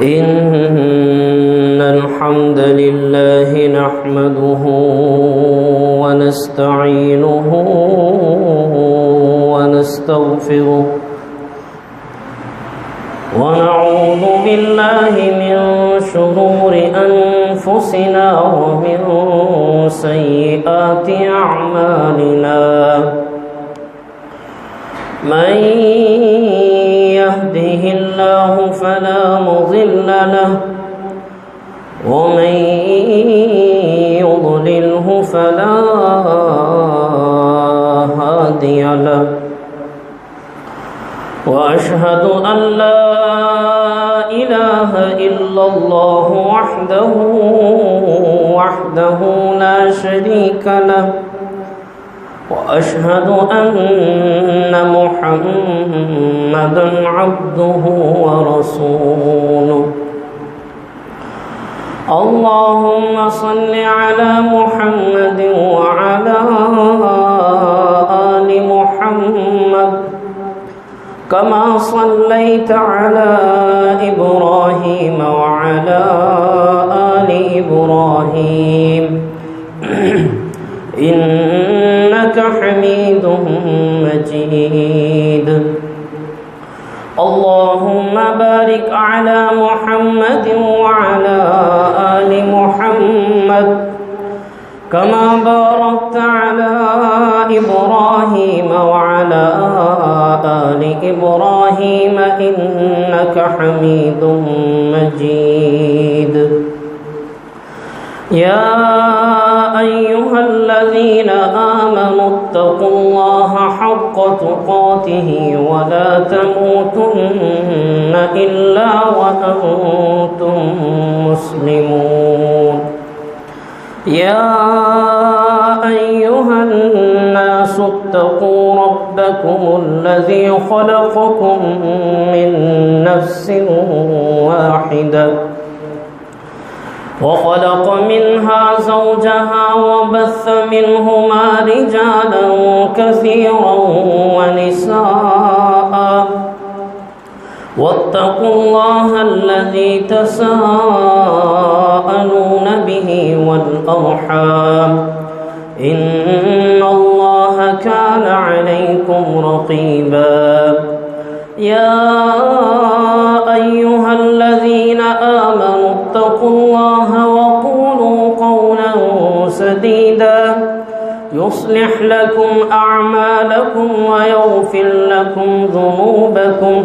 إن الحمد لله نحمده ونستعينه ونستغفره ونعوذ بالله من شرور أنفسنا ومن سيئات أعمالنا من يهده الله فلا مضل له ومن يضلله فلا هادي له وأشهد أن لا إله إلا الله وحده لا شريك له وأشهد أن محمدًا عبده ورسوله اللهم صل على محمد وعلى آل محمد كما صليت على إبراهيم وعلى آل إبراهيم إنك حميد مجيد اللهم بارك على محمد وعلى آل محمد كما باركت على إبراهيم وعلى آل إبراهيم إنك حميد مجيد يا أيها الذين آمنوا اتقوا الله حق تقاته ولا تموتن إلا وأنتم مسلمون يا أيها الناس اتقوا ربكم الذي خلقكم من نفس واحدة وخلق منها زوجها وبث منهما رجالا كثيرا ونساء واتقوا الله الذي تساءلون به والأرحام إن الله كان عليكم رقيبا يا أيها الذين آمنوا اتقوا الله وقولوا قولا سديدا يصلح لكم أعمالكم ويغفر لكم ذنوبكم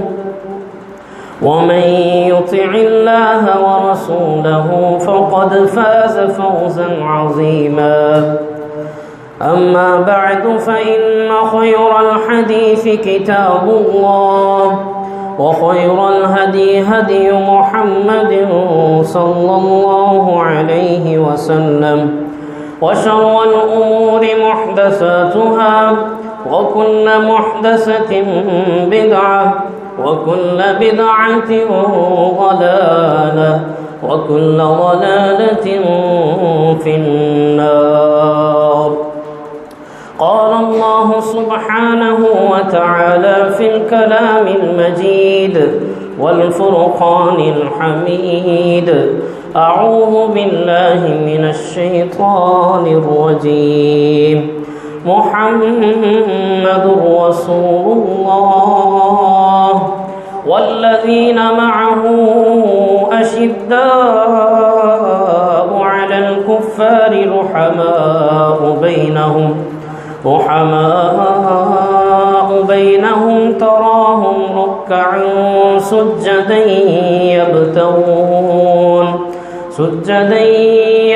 ومن يطع الله ورسوله فقد فاز فوزا عظيما أما بعد فإن خير الحديث كتاب الله وخير الهدي هدي محمد صلى الله عليه وسلم وشر الأمور محدثاتها وكل محدثة بدعة وكل بدعة ضلالة وكل ضلالة في النار قال الله سبحانه وتعالى في الكلام المجيد والفرقان الحميد أعوذ بالله من الشيطان الرجيم محمد رسول الله والذين معه أشداء على الكفار رحماء بينهم تراهم ركعا سجدا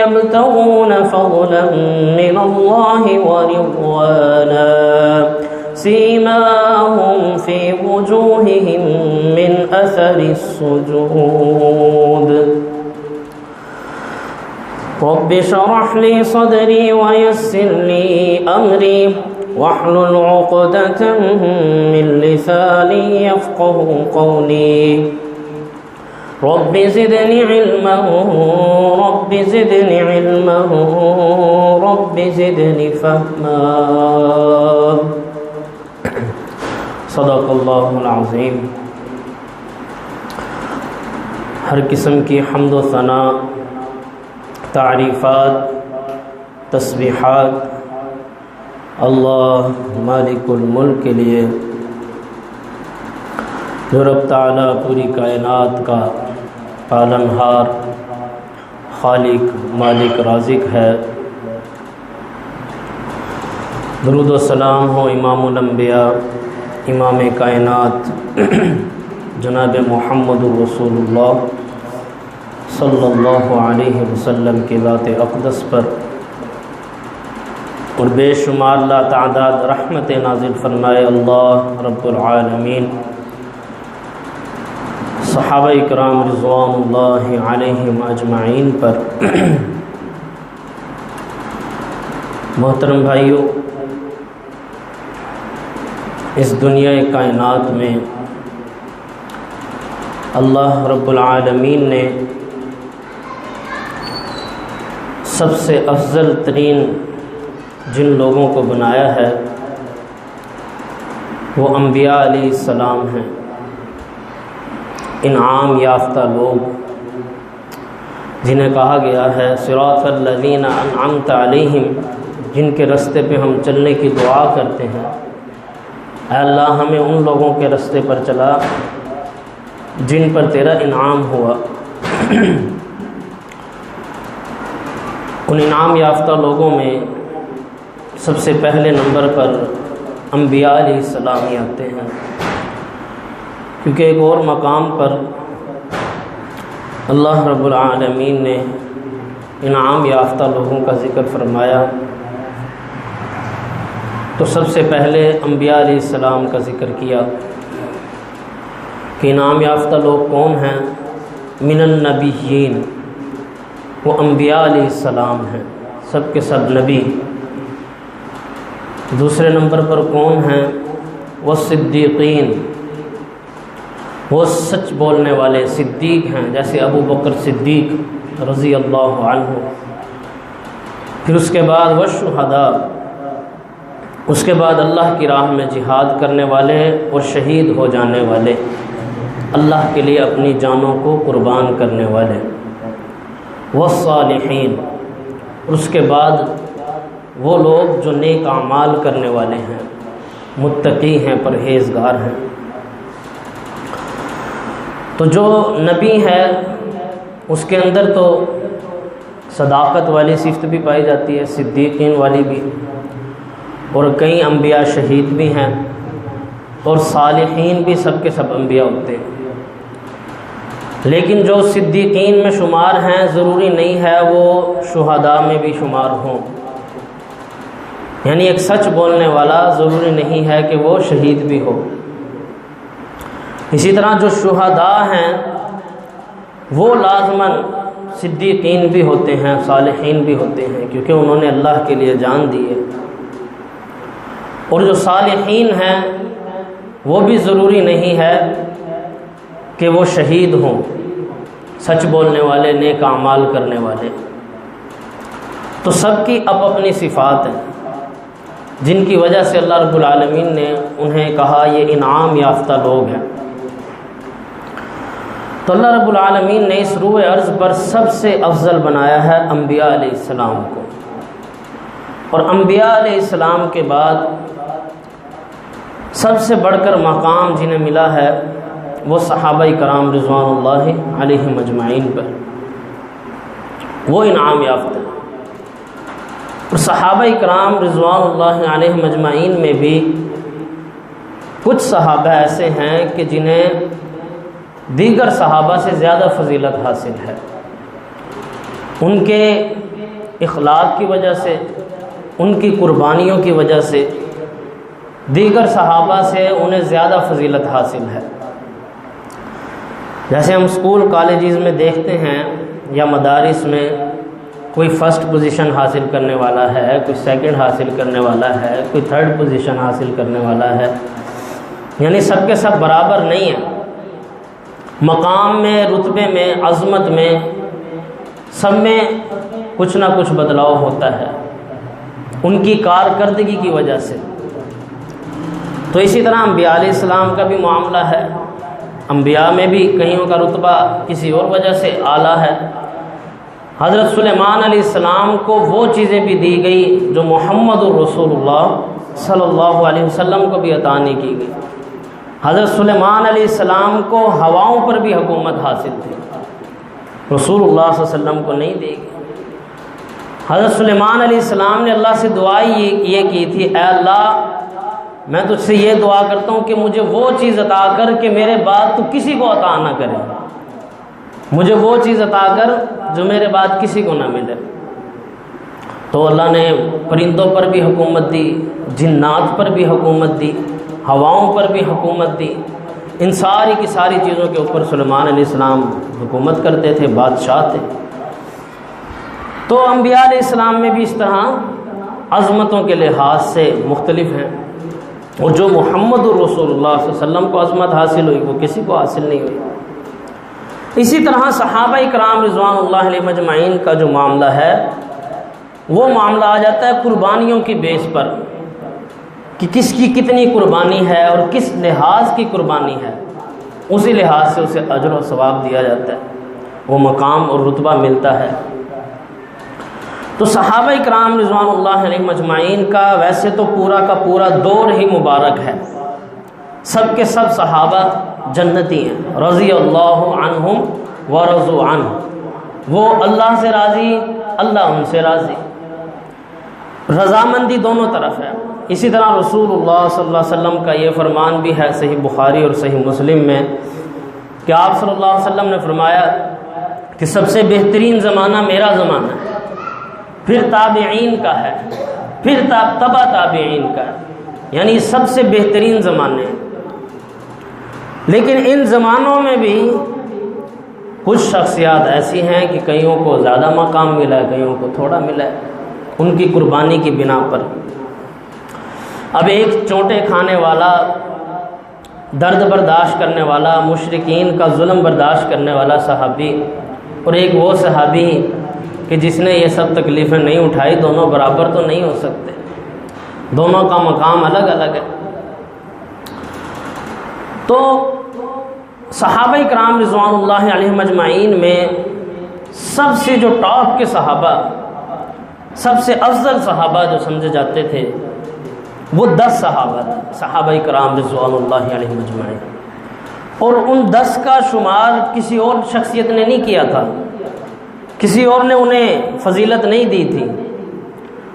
يبتغون فضلا من الله ورضوانا سيماهم في وجوههم من أثر السجود رب اشرح لي صدري ويسر لي أمري واحلل عقدة من لساني يفقه قولي رب زدني علما رب زدني علما رب زدني فهما صدق الله العظيم ہر قسم کی حمد و ثنا، تعریفات، تسبیحات اللہ مالک الملک کے لیے، جو رب تعالیٰ پوری کائنات کا پالنہار، خالق، مالک، رازق ہے۔ درود و سلام ہو امام الانبیاء، امام کائنات جناب محمد الرسول اللہ صلی اللہ علیہ وسلم کی ذات اقدس پر، اور بے شمار لا تعداد رحمت نازل فرمائے اللہ رب العالمین، صحابہ اکرام رضوان اللہ علیہم اجمعین پر۔ محترم بھائیو، اس دنیا کائنات میں اللہ رب العالمین نے سب سے افضل ترین جن لوگوں کو بنایا ہے وہ انبیاء علیہ السلام ہیں، انعام یافتہ لوگ، جنہیں کہا گیا ہے صراط الذین انعمت علیہم، جن کے رستے پہ ہم چلنے کی دعا کرتے ہیں، اے اللہ ہمیں ان لوگوں کے رستے پر چلا جن پر تیرا انعام ہوا۔ ان انعام یافتہ لوگوں میں سب سے پہلے نمبر پر انبیاء علیہ السلام ہی آتے ہیں، کیونکہ ایک اور مقام پر اللہ رب العالمین نے انعام یافتہ لوگوں کا ذکر فرمایا تو سب سے پہلے انبیاء علیہ السلام کا ذکر کیا کہ انعام یافتہ لوگ کون ہیں؟ من النبیین، وہ انبیاء علیہ السلام ہیں، سب کے سب نبی۔ دوسرے نمبر پر کون ہیں؟ وہ صدیقین، وہ سچ بولنے والے صدیق ہیں، جیسے ابو بکر صدیق رضی اللہ عنہ۔ پھر اس کے بعد وہ شہداء، اس کے بعد اللہ کی راہ میں جہاد کرنے والے اور شہید ہو جانے والے، اللہ کے لیے اپنی جانوں کو قربان کرنے والے، والصالحین، اور اس کے بعد وہ لوگ جو نیک اعمال کرنے والے ہیں، متقی ہیں، پرہیزگار ہیں۔ تو جو نبی ہے اس کے اندر تو صداقت والی صفت بھی پائی جاتی ہے، صدیقین والی بھی، اور کئی انبیاء شہید بھی ہیں، اور صالحین بھی سب کے سب انبیاء ہوتے ہیں۔ لیکن جو صدیقین میں شمار ہیں ضروری نہیں ہے وہ شہداء میں بھی شمار ہوں، یعنی ایک سچ بولنے والا ضروری نہیں ہے کہ وہ شہید بھی ہو۔ اسی طرح جو شہداء ہیں وہ لازماً صدیقین بھی ہوتے ہیں، صالحین بھی ہوتے ہیں، کیونکہ انہوں نے اللہ کے لیے جان دی ہے۔ اور جو صالحین ہیں وہ بھی ضروری نہیں ہے کہ وہ شہید ہوں، سچ بولنے والے، نیک اعمال کرنے والے۔ تو سب کی اپنی صفات ہیں جن کی وجہ سے اللہ رب العالمین نے انہیں کہا یہ انعام یافتہ لوگ ہیں۔ تو اللہ رب العالمین نے اس روح ارض پر سب سے افضل بنایا ہے انبیاء علیہ السلام کو، اور انبیاء علیہ السلام کے بعد سب سے بڑھ کر مقام جنہیں ملا ہے وہ صحابہ کرام رضوان اللہ علیہم اجمعین پر، وہ انعام یافتہ ہیں۔ اور صحابہ کرام رضوان اللہ علیہم اجمعین میں بھی کچھ صحابہ ایسے ہیں کہ جنہیں دیگر صحابہ سے زیادہ فضیلت حاصل ہے، ان کے اخلاق کی وجہ سے، ان کی قربانیوں کی وجہ سے دیگر صحابہ سے انہیں زیادہ فضیلت حاصل ہے۔ جیسے ہم اسکول کالجز میں دیکھتے ہیں یا مدارس میں کوئی فرسٹ پوزیشن حاصل کرنے والا ہے، کوئی سیکنڈ حاصل کرنے والا ہے، کوئی تھرڈ پوزیشن حاصل کرنے والا ہے، یعنی سب کے سب برابر نہیں ہیں، مقام میں، رتبے میں، عظمت میں، سب میں کچھ نہ کچھ بدلاؤ ہوتا ہے ان کی کارکردگی کی وجہ سے۔ تو اسی طرح انبیاء علیہ السلام کا بھی معاملہ ہے انبیاء میں بھی کئیوں کا رتبہ کسی اور وجہ سے اعلیٰ ہے۔ حضرت سلیمان علیہ السلام کو وہ چیزیں بھی دی گئی جو محمد الرسول اللہ صلی اللہ علیہ وسلم کو بھی عطا نہیں کی گئی۔ حضرت سلیمان علیہ السلام کو ہواؤں پر بھی حکومت حاصل تھی، رسول اللہ صلی اللہ علیہ وسلم کو نہیں دے گی۔ حضرت سلیمان علیہ السلام نے اللہ سے دعا یہ کی تھی، اے اللہ میں تجھ سے یہ دعا کرتا ہوں کہ مجھے وہ چیز عطا کر کہ میرے بعد تو کسی کو عطا نہ کرے، مجھے وہ چیز عطا کر جو میرے بعد کسی کو نہ ملے۔ تو اللہ نے پرندوں پر بھی حکومت دی، جنات پر بھی حکومت دی، ہواؤں پر بھی حکومت دی، ان ساری کی ساری چیزوں کے اوپر سلیمان علیہ السلام حکومت کرتے تھے، بادشاہ تھے۔ تو انبیاء علیہ السلام میں بھی اس طرح عظمتوں کے لحاظ سے مختلف ہیں، اور جو محمد الرسول اللہ صلی اللہ علیہ وسلم کو عظمت حاصل ہوئی وہ کسی کو حاصل نہیں ہوئی۔ اسی طرح صحابہ کرام رضوان اللہ علیہ مجمعین کا جو معاملہ ہے وہ معاملہ آ جاتا ہے قربانیوں کی بیس پر، کہ کس کی کتنی قربانی ہے اور کس لحاظ کی قربانی ہے، اسی لحاظ سے اسے اجر و ثواب دیا جاتا ہے، وہ مقام اور رتبہ ملتا ہے۔ تو صحابہ کرام رضوان اللہ علیہ مجمعین کا ویسے تو پورا کا پورا دور ہی مبارک ہے، سب کے سب صحابہ جنتی ہیں، رضی اللہ عنہم ورضوا عنہ، وہ اللہ سے راضی، اللہ ان سے راضی، رضامندی دونوں طرف ہے۔ اسی طرح رسول اللہ صلی اللہ علیہ وسلم کا یہ فرمان بھی ہے صحیح بخاری اور صحیح مسلم میں کہ آپ صلی اللہ علیہ وسلم نے فرمایا کہ سب سے بہترین زمانہ میرا زمانہ ہے، پھر تابعین کا ہے، پھر تبع تابعین کا ہے، یعنی سب سے بہترین زمانے ہیں۔ لیکن ان زمانوں میں بھی کچھ شخصیات ایسی ہیں کہ کئیوں کو زیادہ مقام ملا ہے، کئیوں کو تھوڑا ملا ہے، ان کی قربانی کی بنا پر۔ اب ایک چونٹے کھانے والا، درد برداشت کرنے والا، مشرکین کا ظلم برداشت کرنے والا صحابی، اور ایک وہ صحابی کہ جس نے یہ سب تکلیفیں نہیں اٹھائی، دونوں برابر تو نہیں ہو سکتے، دونوں کا مقام الگ الگ ہے۔ تو صحابہ کرام رضوان اللہ علیہ مجمعین میں سب سے جو ٹاپ کے صحابہ، سب سے افضل صحابہ جو سمجھے جاتے تھے وہ 10 صحابہ تھے، صحابہ کرام رضوان اللہ علیہ مجمعین، اور ان 10 کا شمار کسی اور شخصیت نے نہیں کیا تھا، کسی اور نے انہیں فضیلت نہیں دی تھی،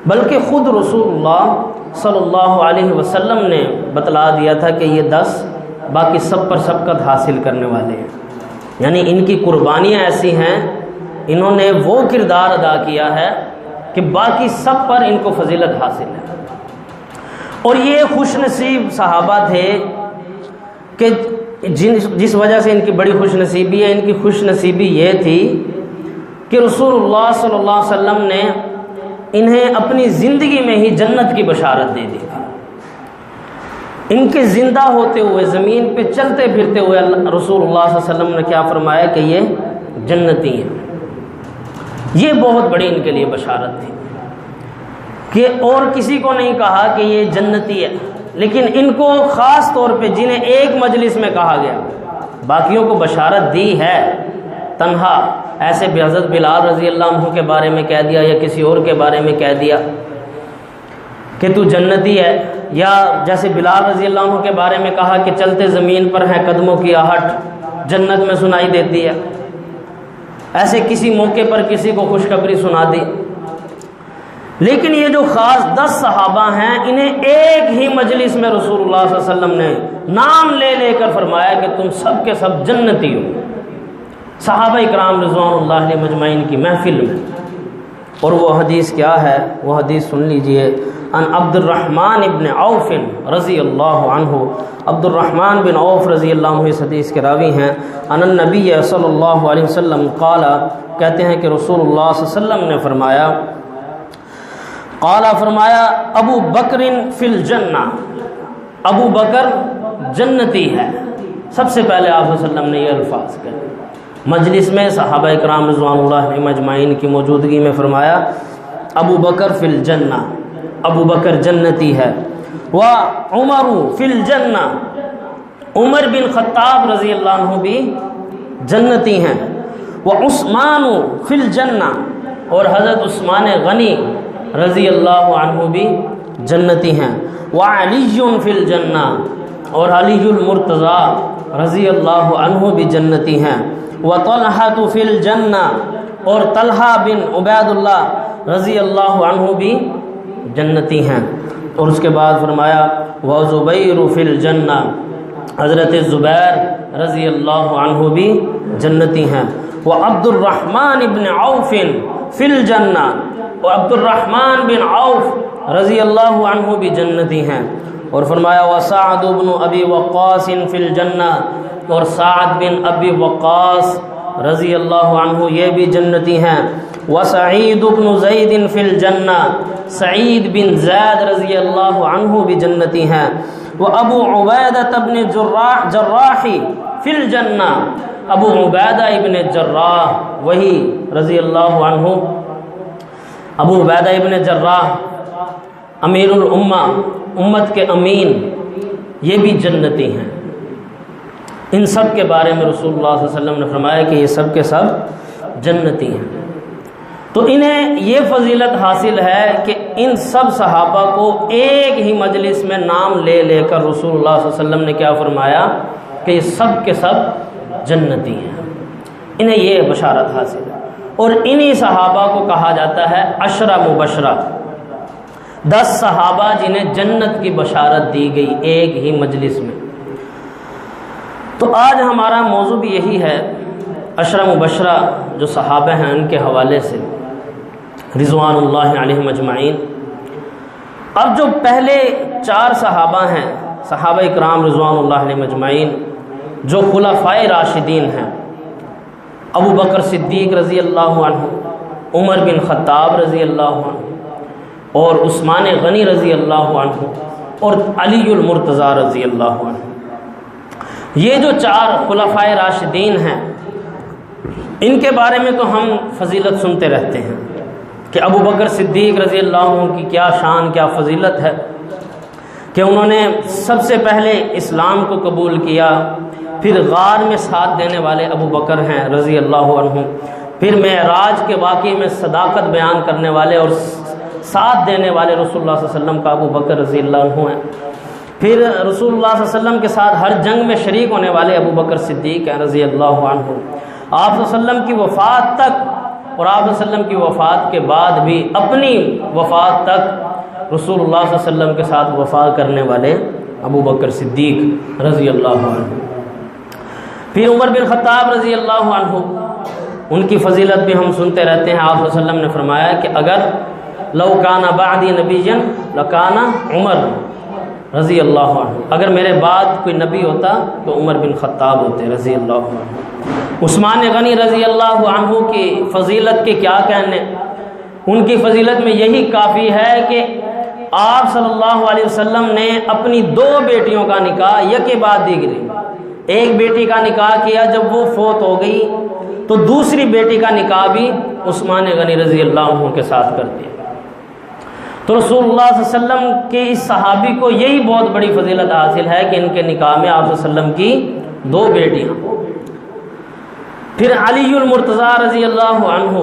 بلکہ خود رسول اللہ صلی اللہ علیہ وسلم نے بتلا دیا تھا کہ یہ 10 باقی سب پر سبقت حاصل کرنے والے ہیں، یعنی ان کی قربانیاں ایسی ہیں، انہوں نے وہ کردار ادا کیا ہے کہ باقی سب پر ان کو فضیلت حاصل ہے۔ اور یہ خوش نصیب صحابہ تھے کہ جس وجہ سے ان کی بڑی خوش نصیبی ہے، ان کی خوش نصیبی یہ تھی کہ رسول اللہ صلی اللہ علیہ وسلم نے انہیں اپنی زندگی میں ہی جنت کی بشارت دے دی تھی۔ ان کے زندہ ہوتے ہوئے، زمین پہ چلتے پھرتے ہوئے رسول اللہ صلی اللہ علیہ وسلم نے کیا فرمایا کہ یہ جنتی ہیں۔ یہ بہت بڑی ان کے لیے بشارت تھی کہ اور کسی کو نہیں کہا کہ یہ جنتی ہے، لیکن ان کو خاص طور پہ جنہیں ایک مجلس میں کہا گیا، باقیوں کو بشارت دی ہے تنہا، ایسے حضرت بلال رضی اللہ عنہ کے بارے میں کہہ دیا یا کسی اور کے بارے میں کہہ دیا کہ تو جنتی ہے، یا جیسے بلال رضی اللہ عنہ کے بارے میں کہا کہ چلتے زمین پر ہیں قدموں کی آہٹ جنت میں سنائی دیتی ہے، ایسے کسی موقع پر کسی کو خوشخبری سنا دی۔ لیکن یہ جو خاص 10 صحابہ ہیں، انہیں ایک ہی مجلس میں رسول اللہ صلی اللہ علیہ وسلم نے نام لے لے کر فرمایا کہ تم سب کے سب جنتی ہو، صحابہ کرام رضوان اللہ علیہ مجمعین کی محفل میں۔ اور وہ حدیث کیا ہے؟ وہ حدیث سن لیجئے، ان عبد الرحمن ابن عوف رضی اللہ عنہ، عبد الرحمن بن عوف رضی اللہ عنہ اس حدیث کے راوی ہیں، ان النبی صلی اللہ علیہ وسلم قال، کہتے ہیں کہ رسول اللہ صلی اللہ علیہ وسلم نے فرمایا، فرمایا ابو بکر فی الجنہ، ابو بکر جنتی ہے۔ سب سے پہلے آپ صلی اللہ علیہ وسلم نے یہ الفاظ کہے، مجلس میں صحابہ کرام رضوان اللہ علیہ مجمعین کی موجودگی میں فرمایا ابو بکر فی الجنہ، ابو بکر جنتی ہے، وعمر فی الجنہ، عمر بن خطاب رضی اللہ عنہ بھی جنتی ہیں، وعثمان فی الجنہ، اور حضرت عثمان غنی رضی اللہ عنہ بھی جنتی ہیں، وعلی فی الجنہ، اور علی المرتضی رضی اللہ عنہ بھی جنتی ہیں، وطلحہ فی الجنہ، اور طلحہ بن عبید اللہ رضی اللہ عنہ بھی جنتی ہیں۔ اور اس کے بعد فرمایا وزبیر فی الجنہ، حضرت زبیر رضی اللہ عنہ بھی جنتی ہیں، وعبد الرحمن بن عوف فی الجنہ، اور عبد الرحمن بن عوف رضی اللہ عنہ بھی جنتی ہیں۔ اور فرمایا وسعد بن ابی وقاص فی الجنہ، اور سعد بن ابی وقاص رضی اللہ عنہ یہ بھی جنتی ہیں، وسعید بن زید فی الجنہ، سعید بن زید رضی اللہ عنہ بھی جنتی ہیں، وابو عبیدہ بن جراح فی الجنہ، ابو عبیدہ ابن جراح وہی رضی اللہ عنہ، ابو عبیدہ ابن جراح امیر الامہ، امت کے امین، یہ بھی جنتی ہیں۔ ان سب کے بارے میں رسول اللہ صلی اللہ علیہ وسلم نے فرمایا کہ یہ سب کے سب جنتی ہیں۔ تو انہیں یہ فضیلت حاصل ہے کہ ان سب صحابہ کو ایک ہی مجلس میں نام لے لے کر رسول اللہ صلی اللہ علیہ وسلم نے کیا فرمایا کہ یہ سب کے سب جنتی ہیں، انہیں یہ بشارت حاصل ہے۔ اور انہی صحابہ کو کہا جاتا ہے عشرہ مبشرہ، 10 صحابہ جنہیں جنت کی بشارت دی گئی ایک ہی مجلس میں۔ تو آج ہمارا موضوع بھی یہی ہے، عشرہ مبشرہ جو صحابہ ہیں ان کے حوالے سے رضوان اللہ علیہم اجمعین۔ اب جو پہلے 4 صحابہ ہیں، صحابہ اکرام رضوان اللہ علیہم اجمعین، جو خلفائے راشدین ہیں، ابو بکر صدیق رضی اللہ عنہ، عمر بن خطاب رضی اللہ عنہ، اور عثمان غنی رضی اللہ عنہ، اور علی المرتضی رضی اللہ عنہ، یہ جو 4 خلفائے راشدین ہیں، ان کے بارے میں تو ہم فضیلت سنتے رہتے ہیں کہ ابو بکر صدیق رضی اللہ عنہ کی کیا شان، کیا فضیلت ہے کہ انہوں نے سب سے پہلے اسلام کو قبول کیا، پھر غار میں ساتھ دینے والے ابو بکر ہیں رضی اللہ عنہ، پھر معراج کے واقعے میں صداقت بیان کرنے والے اور ساتھ دینے والے رسول اللہ صلی اللہ علیہ وسلم کا ابو بکر رضی اللہ عنہ ہیں، پھر رسول اللہ صلی اللہ علیہ وسلم کے ساتھ ہر جنگ میں شریک ہونے والے ابو بکر صدیق ہیں رضی اللہ عنہ۔ آپ صلی اللہ علیہ وسلم کی وفات تک اور آپ صلی اللہ علیہ وسلم کی وفات کے بعد بھی اپنی وفات تک رسول اللہ صلی اللہ علیہ وسلم کے ساتھ وفا کرنے والے ابو بکر صدیق رضی اللہ عنہ۔ پھر عمر بن خطاب رضی اللہ عنہ، ان کی فضیلت بھی ہم سنتے رہتے ہیں۔ آپ صلی اللہ علیہ وسلم نے فرمایا کہ اگر لو کان بعدی نبیا لکان عمر رضی اللہ عنہ، اگر میرے بعد کوئی نبی ہوتا تو عمر بن خطاب ہوتے رضی اللہ عنہ۔ عثمان غنی رضی اللہ عنہ کی فضیلت کے کیا کہنے، ان کی فضیلت میں یہی کافی ہے کہ آپ صلی اللہ علیہ وسلم نے اپنی 2 بیٹیوں کا نکاح یکے بعد دیگرے، ایک بیٹی کا نکاح کیا جب وہ فوت ہو گئی تو دوسری بیٹی کا نکاح بھی عثمان غنی رضی اللہ عنہ کے ساتھ کر دیا۔ تو رسول اللہ صلی اللہ علیہ وسلم کے اس صحابی کو یہی بہت بڑی فضیلت حاصل ہے کہ ان کے نکاح میں آپ صلی اللہ علیہ وسلم کی 2 بیٹیاں۔ پھر علی المرتضی رضی اللہ عنہ،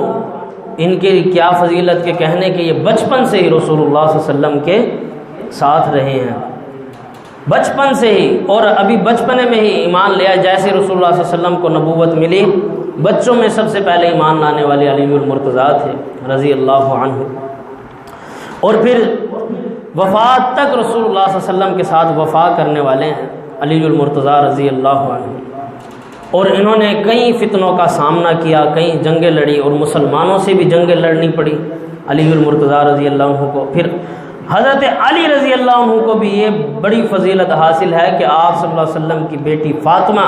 ان کے کیا فضیلت کے کہنے کہ یہ بچپن سے ہی رسول اللہ صلی اللہ علیہ وسلم کے ساتھ رہے ہیں، بچپن سے ہی، اور ابھی بچپنے میں ہی ایمان لیا، جیسے رسول اللہ صلی اللہ علیہ وسلم کو نبوت ملی، بچوں میں سب سے پہلے ایمان لانے والے علی المرتضی تھے رضی اللہ عنہ۔ اور پھر وفات تک رسول اللہ صلی اللہ علیہ وسلم کے ساتھ وفا کرنے والے ہیں علی المرتضی رضی اللہ عنہ، اور انہوں نے کئی فتنوں کا سامنا کیا، کئی جنگیں لڑی، اور مسلمانوں سے بھی جنگیں لڑنی پڑی علی المرتضی رضی اللہ عنہ کو۔ پھر حضرت علی رضی اللہ عنہ کو بھی یہ بڑی فضیلت حاصل ہے کہ آپ صلی اللہ علیہ وسلم کی بیٹی فاطمہ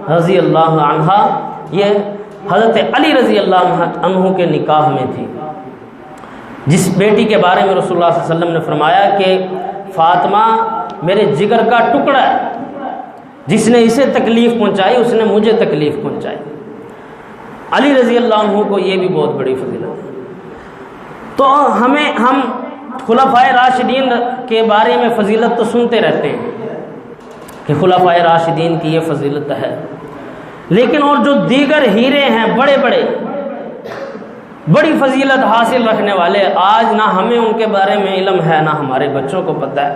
رضی اللہ عنہا یہ حضرت علی رضی اللہ عنہ کے نکاح میں تھی، جس بیٹی کے بارے میں رسول اللہ صلی اللہ علیہ وسلم نے فرمایا کہ فاطمہ میرے جگر کا ٹکڑا ہے، جس نے اسے تکلیف پہنچائی اس نے مجھے تکلیف پہنچائی۔ علی رضی اللہ عنہ کو یہ بھی بہت بڑی فضیلت ہے۔ تو ہم خلفائے راشدین کے بارے میں فضیلت تو سنتے رہتے ہیں، کہ خلفائے راشدین کی یہ فضیلت ہے، لیکن اور جو دیگر ہیرے ہیں بڑے بڑے بڑی فضیلت حاصل رکھنے والے، آج نہ ہمیں ان کے بارے میں علم ہے نہ ہمارے بچوں کو پتہ ہے۔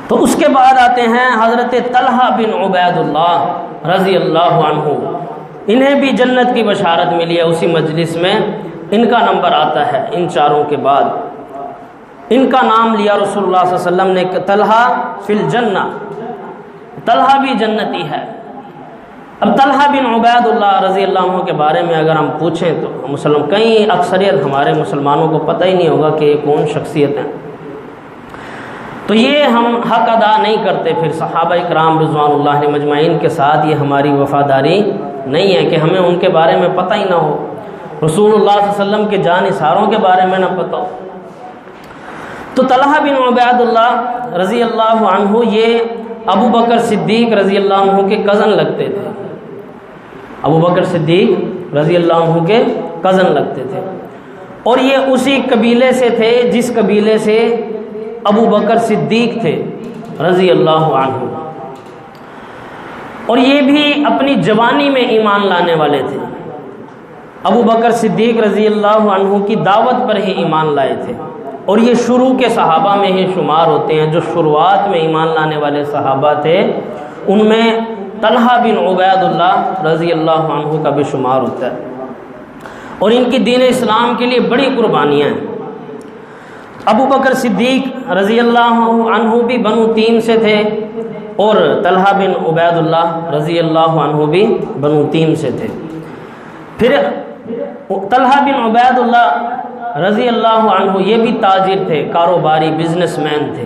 تو اس کے بعد آتے ہیں حضرت طلحہ بن عبید اللہ رضی اللہ عنہ، انہیں بھی جنت کی بشارت ملی ہے اسی مجلس میں، ان کا نمبر آتا ہے ان چاروں کے بعد۔ ان کا نام لیا رسول اللہ صلی اللہ علیہ وسلم نے، طلحہ فی الجنہ، طلحہ بھی جنتی ہے۔ اب طلحہ بن عبید اللہ رضی اللہ عنہ کے بارے میں اگر ہم پوچھیں تو کئی اکثریت ہمارے مسلمانوں کو پتہ ہی نہیں ہوگا کہ یہ کون شخصیت ہیں، تو یہ ہم حق ادا نہیں کرتے پھر صحابہ کرام رضوان اللہ علیہم اجمعین کے ساتھ، یہ ہماری وفاداری نہیں ہے کہ ہمیں ان کے بارے میں پتہ ہی نہ ہو، رسول اللہ صلی اللہ علیہ وسلم کے جانثاروں کے بارے میں نہ پتہ ہو۔ تو طلحہ بن عبید اللہ رضی اللہ عنہ یہ ابو بکر صدیق رضی اللہ عنہ کے کزن لگتے تھے، ابو بکر صدیق رضی اللہ عنہ کے کزن لگتے تھے، اور یہ اسی قبیلے سے تھے جس قبیلے سے ابو بکر صدیق تھے رضی اللہ عنہ، اور یہ بھی اپنی جوانی میں ایمان لانے والے تھے۔ ابو بکر صدیق رضی اللہ عنہ کی دعوت پر ہی ایمان لائے تھے، اور یہ شروع کے صحابہ میں ہی شمار ہوتے ہیں، جو شروعات میں ایمان لانے والے صحابہ تھے ان میں طلحہ بن عبید اللہ رضی اللہ عنہ کا بھی شمار ہوتا ہے، اور ان کی دین اسلام کے لیے بڑی قربانیاں ہیں۔ ابو بکر صدیق رضی اللہ عنہ بھی بنو تیم سے تھے، اور طلحہ بن عبید اللہ رضی اللہ عنہ بھی بنو تیم سے تھے۔ پھر طلحہ بن عبید اللہ رضی اللہ عنہ یہ بھی تاجر تھے، کاروباری بزنس مین تھے،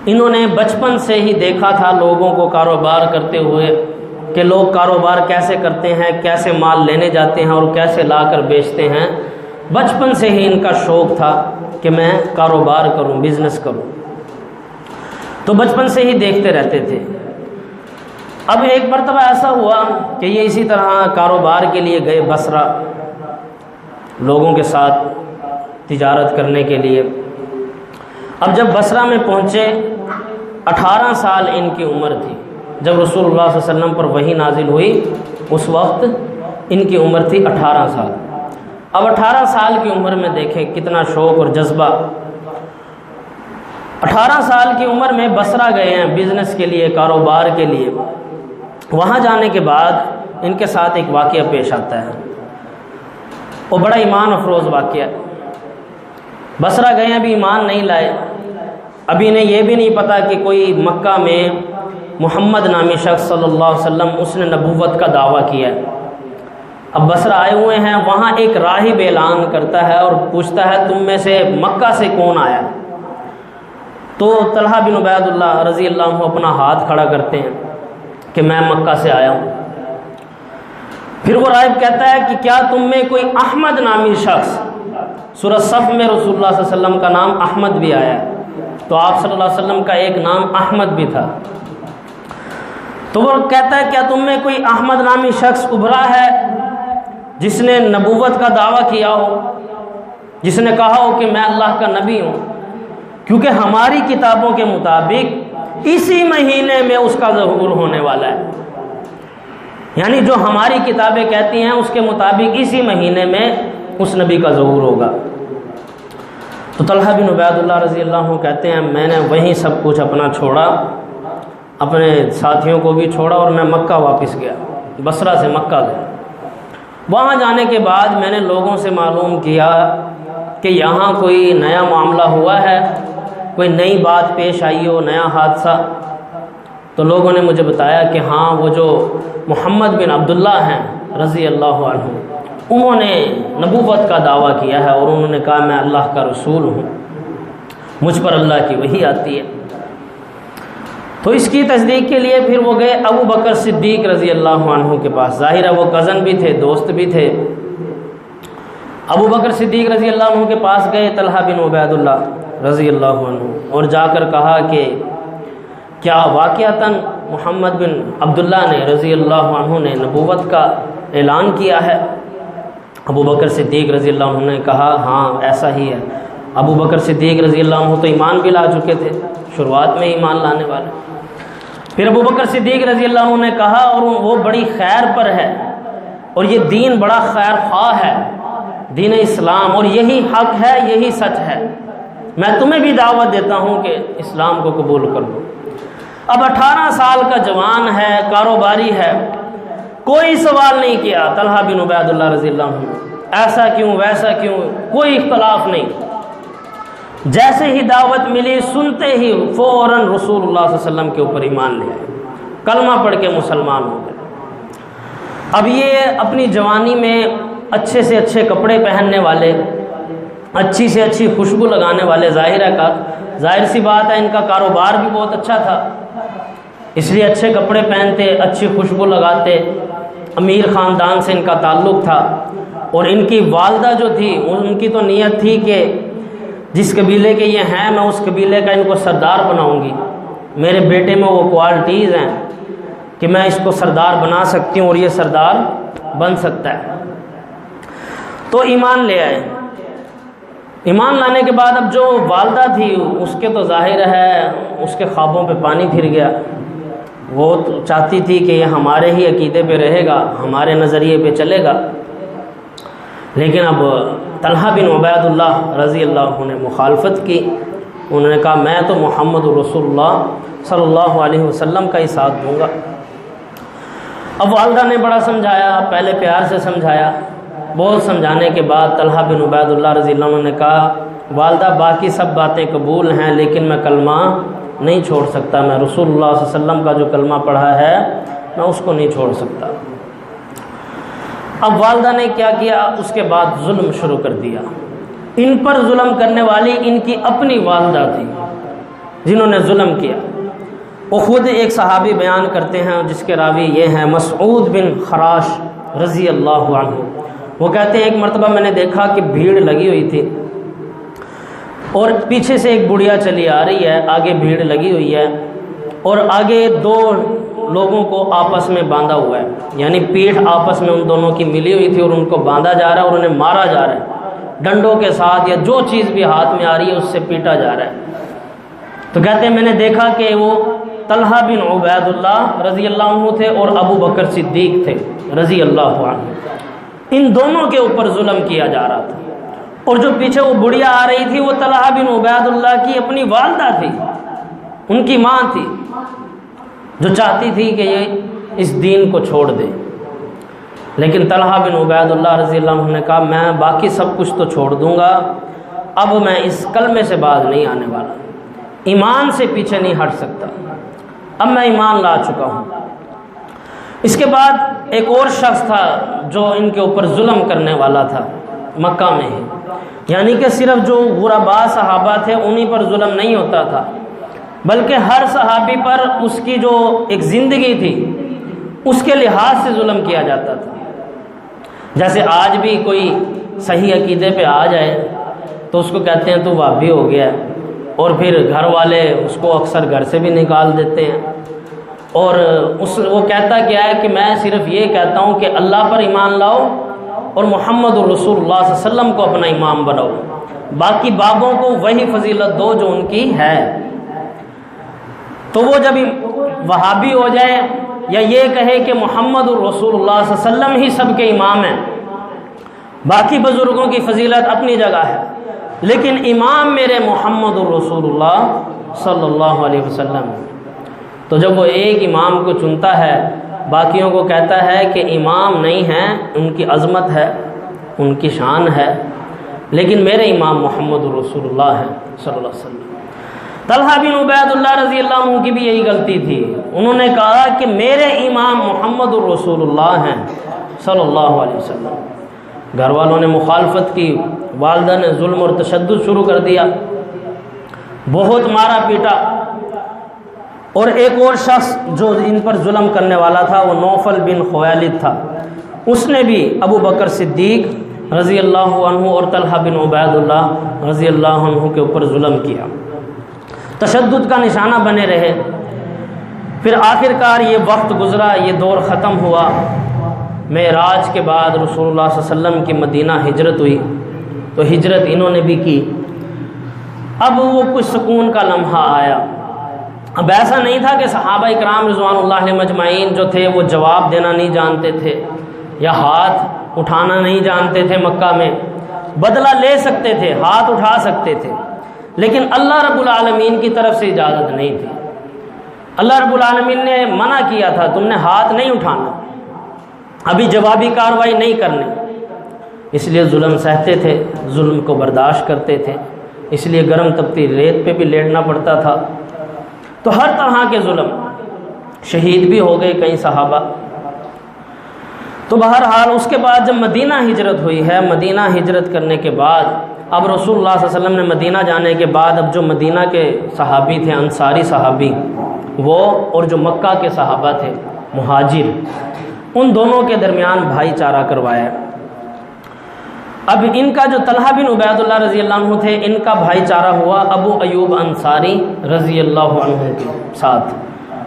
انہوں نے بچپن سے ہی دیکھا تھا لوگوں کو کاروبار کرتے ہوئے کہ لوگ کاروبار کیسے کرتے ہیں، کیسے مال لینے جاتے ہیں اور کیسے لا کر بیچتے ہیں۔ بچپن سے ہی ان کا شوق تھا کہ میں کاروبار کروں، بزنس کروں، تو بچپن سے ہی دیکھتے رہتے تھے۔ اب ایک مرتبہ ایسا ہوا کہ یہ اسی طرح کاروبار کے لیے گئے بصرہ، لوگوں کے ساتھ تجارت کرنے کے لیے۔ اب جب بصرہ میں پہنچے، 18 سال ان کی عمر تھی جب رسول اللہ صلی اللہ علیہ وسلم پر وحی نازل ہوئی، اس وقت ان کی عمر تھی 18 سال۔ اب 18 سال کی عمر میں دیکھیں کتنا شوق اور جذبہ۔ 18 سال کی عمر میں بصرہ گئے ہیں بزنس کے لیے، کاروبار کے لیے۔ وہاں جانے کے بعد ان کے ساتھ ایک واقعہ پیش آتا ہے، وہ بڑا ایمان افروز واقعہ۔ بصرہ گئے، ابھی ایمان نہیں لائے، ابھی انہیں یہ بھی نہیں پتا کہ کوئی مکہ میں محمد نامی شخص صلی اللہ علیہ وسلم اس نے نبوت کا دعویٰ کیا ہے۔ اب بصرہ آئے ہوئے ہیں، وہاں ایک راہب اعلان کرتا ہے اور پوچھتا ہے تم میں سے مکہ سے کون آیا؟ تو طلحہ بن عبید اللہ رضی اللہ عنہ اپنا ہاتھ کھڑا کرتے ہیں کہ میں مکہ سے آیا ہوں۔ پھر وہ راہب کہتا ہے کہ کیا تم میں کوئی احمد نامی شخص، سورہ صف میں رسول اللہ صلی اللہ علیہ وسلم کا نام احمد بھی آیا ہے، تو آپ صلی اللہ علیہ وسلم کا ایک نام احمد بھی تھا۔ تو وہ کہتا ہے کیا تم میں کوئی احمد نامی شخص ابھرا ہے جس نے نبوت کا دعویٰ کیا ہو، جس نے کہا ہو کہ میں اللہ کا نبی ہوں؟ کیونکہ ہماری کتابوں کے مطابق اسی مہینے میں اس کا ظہور ہونے والا ہے، یعنی جو ہماری کتابیں کہتی ہیں اس کے مطابق اسی مہینے میں اس نبی کا ظہور ہوگا۔ تو طلحہ بن عبید اللہ رضی اللہ عنہ کہتے ہیں میں نے وہیں سب کچھ اپنا چھوڑا، اپنے ساتھیوں کو بھی چھوڑا، اور میں مکہ واپس گیا، بصرہ سے مکہ گیا۔ وہاں جانے کے بعد میں نے لوگوں سے معلوم کیا کہ یہاں کوئی نیا معاملہ ہوا ہے، کوئی نئی بات پیش آئی ہو، نیا حادثہ۔ تو لوگوں نے مجھے بتایا کہ ہاں وہ جو محمد بن عبداللہ ہیں رضی اللہ عنہ، انہوں نے نبوت کا دعویٰ کیا ہے اور انہوں نے کہا میں اللہ کا رسول ہوں، مجھ پر اللہ کی وحی آتی ہے۔ تو اس کی تصدیق کے لیے پھر وہ گئے ابو بکر صدیق رضی اللہ عنہ کے پاس، ظاہر ہے وہ کزن بھی تھے، دوست بھی تھے۔ ابو بکر صدیق رضی اللہ عنہ کے پاس گئے طلحہ بن عبید اللہ رضی اللہ عنہ، اور جا کر کہا کہ کیا واقعتاً محمد بن عبداللہ نے رضی اللہ عنہ نے نبوت کا اعلان کیا ہے؟ ابو بکر صدیق رضی اللہ عنہ نے کہا ہاں ایسا ہی ہے۔ ابو بکر صدیق رضی اللہ عنہ تو ایمان بھی لا چکے تھے، شروعات میں ایمان لانے والے۔ پھر ابو بکر صدیق رضی اللہ عنہ نے کہا اور وہ بڑی خیر پر ہے، اور یہ دین بڑا خیر خواہ ہے، دین اسلام، اور یہی حق ہے، یہی سچ ہے، میں تمہیں بھی دعوت دیتا ہوں کہ اسلام کو قبول کر لو۔ اب 18 سال کا جوان ہے، کاروباری ہے، کوئی سوال نہیں کیا طلحہ بن عبید اللہ رضی اللہ عنہ، ایسا کیوں ویسا کیوں، کوئی اختلاف نہیں۔ جیسے ہی دعوت ملی سنتے ہی فوراً رسول اللہ صلی اللہ علیہ وسلم کے اوپر ایمان لے آئے، کلمہ پڑھ کے مسلمان ہو گئے۔ اب یہ اپنی جوانی میں اچھے سے اچھے کپڑے پہننے والے، اچھی سے اچھی خوشبو لگانے والے، ظاہر سی بات ہے ان کا کاروبار بھی بہت اچھا تھا، اس لیے اچھے کپڑے پہنتے، اچھی خوشبو لگاتے، امیر خاندان سے ان کا تعلق تھا۔ اور ان کی والدہ جو تھی ان کی تو نیت تھی کہ جس قبیلے کے یہ ہیں میں اس قبیلے کا ان کو سردار بناؤں گی، میرے بیٹے میں وہ کوالٹیز ہیں کہ میں اس کو سردار بنا سکتی ہوں اور یہ سردار بن سکتا ہے۔ تو ایمان لے آئے۔ ایمان لانے کے بعد اب جو والدہ تھی اس کے تو ظاہر ہے اس کے خوابوں پہ پانی پھر گیا، وہ چاہتی تھی کہ یہ ہمارے ہی عقیدے پہ رہے گا، ہمارے نظریے پہ چلے گا، لیکن اب طلحہ بن عبید اللہ رضی اللہ عنہ نے مخالفت کی۔ انہوں نے کہا میں تو محمد رسول اللہ صلی اللہ علیہ وسلم کا ہی ساتھ دوں گا۔ اب والدہ نے بڑا سمجھایا، پہلے پیار سے سمجھایا، بہت سمجھانے کے بعد طلحہ بن عبید اللہ رضی اللہ عنہ نے کہا والدہ باقی سب باتیں قبول ہیں لیکن میں کلمہ نہیں چھوڑ سکتا، میں رسول اللہ صلی اللہ علیہ وسلم کا جو کلمہ پڑھا ہے میں اس کو نہیں چھوڑ سکتا۔ اب والدہ نے کیا کیا، اس کے بعد ظلم شروع کر دیا۔ ان پر ظلم کرنے والی ان کی اپنی والدہ تھی جنہوں نے ظلم کیا۔ وہ خود ایک صحابی بیان کرتے ہیں جس کے راوی یہ ہیں مسعود بن خراش رضی اللہ عنہ۔ وہ کہتے ہیں ایک مرتبہ میں نے دیکھا کہ بھیڑ لگی ہوئی تھی اور پیچھے سے ایک بڑھیا چلی آ رہی ہے، آگے بھیڑ لگی ہوئی ہے اور آگے دو لوگوں کو آپس میں باندھا ہوا ہے، یعنی پیٹھ آپس میں ان دونوں کی ملی ہوئی تھی اور ان کو باندھا جا رہا ہے اور انہیں مارا جا رہا ہے، ڈنڈوں کے ساتھ یا جو چیز بھی ہاتھ میں آ رہی ہے اس سے پیٹا جا رہا ہے۔ تو کہتے ہیں میں نے دیکھا کہ وہ طلحہ بن عبید اللہ رضی اللہ عنہ تھے اور ابو بکر صدیق تھے رضی اللہ عنہ، ان دونوں کے اوپر ظلم کیا جا رہا تھا۔ اور جو پیچھے وہ بڑھیا آ رہی تھی وہ طلحہ بن عبید اللہ کی اپنی والدہ تھی، ان کی ماں تھی جو چاہتی تھی کہ یہ اس دین کو چھوڑ دے، لیکن طلحہ بن عبید اللہ رضی اللہ عنہ نے کہا میں باقی سب کچھ تو چھوڑ دوں گا، اب میں اس کلمے سے باز نہیں آنے والا، ایمان سے پیچھے نہیں ہٹ سکتا، اب میں ایمان لا چکا ہوں۔ اس کے بعد ایک اور شخص تھا جو ان کے اوپر ظلم کرنے والا تھا مکہ میں ہی، یعنی کہ صرف جو غرباء صحابہ تھے انہی پر ظلم نہیں ہوتا تھا بلکہ ہر صحابی پر اس کی جو ایک زندگی تھی اس کے لحاظ سے ظلم کیا جاتا تھا۔ جیسے آج بھی کوئی صحیح عقیدے پہ آ جائے تو اس کو کہتے ہیں تو وہابی ہو گیا ہے، اور پھر گھر والے اس کو اکثر گھر سے بھی نکال دیتے ہیں، اور وہ کہتا کیا ہے کہ میں صرف یہ کہتا ہوں کہ اللہ پر ایمان لاؤ اور محمد رسول اللہ صلی اللہ علیہ وسلم کو اپنا امام بناؤ، باقی بابوں کو وہی فضیلت دو جو ان کی ہے۔ تو وہ جب وہابی ہو جائے یا یہ کہے کہ محمد رسول اللہ صلی اللہ علیہ وسلم ہی سب کے امام ہیں، باقی بزرگوں کی فضیلت اپنی جگہ ہے لیکن امام میرے محمد رسول اللہ صلی اللہ علیہ وسلم، تو جب وہ ایک امام کو چنتا ہے باقیوں کو کہتا ہے کہ امام نہیں ہیں، ان کی عظمت ہے، ان کی شان ہے، لیکن میرے امام محمد رسول اللہ ہیں صلی اللہ علیہ وسلم۔ طلحہ بن عبید اللہ رضی اللہ عنہ کی بھی یہی غلطی تھی، انہوں نے کہا کہ میرے امام محمد رسول اللہ ہیں صلی اللہ علیہ وسلم۔ گھر والوں نے مخالفت کی، والدہ نے ظلم اور تشدد شروع کر دیا، بہت مارا پیٹا۔ اور ایک اور شخص جو ان پر ظلم کرنے والا تھا وہ نوفل بن خویلد تھا، اس نے بھی ابو بکر صدیق رضی اللہ عنہ اور طلحہ بن عبید اللہ رضی اللہ عنہ کے اوپر ظلم کیا، تشدد کا نشانہ بنے رہے۔ پھر آخر کار یہ وقت گزرا، یہ دور ختم ہوا، معراج کے بعد رسول اللہ صلی اللہ علیہ وسلم کی مدینہ ہجرت ہوئی، تو ہجرت انہوں نے بھی کی۔ اب وہ کچھ سکون کا لمحہ آیا، اب ایسا نہیں تھا کہ صحابہ کرام رضوان اللہ علیہم اجمعین جو تھے وہ جواب دینا نہیں جانتے تھے یا ہاتھ اٹھانا نہیں جانتے تھے، مکہ میں بدلہ لے سکتے تھے، ہاتھ اٹھا سکتے تھے، لیکن اللہ رب العالمین کی طرف سے اجازت نہیں تھی۔ اللہ رب العالمین نے منع کیا تھا، تم نے ہاتھ نہیں اٹھانا، ابھی جوابی کارروائی نہیں کرنی، اس لیے ظلم سہتے تھے، ظلم کو برداشت کرتے تھے، اس لیے گرم تپتی ریت پہ بھی لیٹنا پڑتا تھا۔ تو ہر طرح کے ظلم، شہید بھی ہو گئے کئی صحابہ۔ تو بہرحال اس کے بعد جب مدینہ ہجرت ہوئی ہے، مدینہ ہجرت کرنے کے بعد اب رسول اللہ صلی اللہ علیہ وسلم نے مدینہ جانے کے بعد اب جو مدینہ کے صحابی تھے، انصاری صحابی وہ، اور جو مکہ کے صحابہ تھے مہاجر، ان دونوں کے درمیان بھائی چارہ کروایا۔ اب ان کا جو طلحہ بن عبید اللہ رضی اللہ عنہ تھے، ان کا بھائی چارہ ہوا ابو ایوب انصاری رضی اللہ عنہ کے ساتھ۔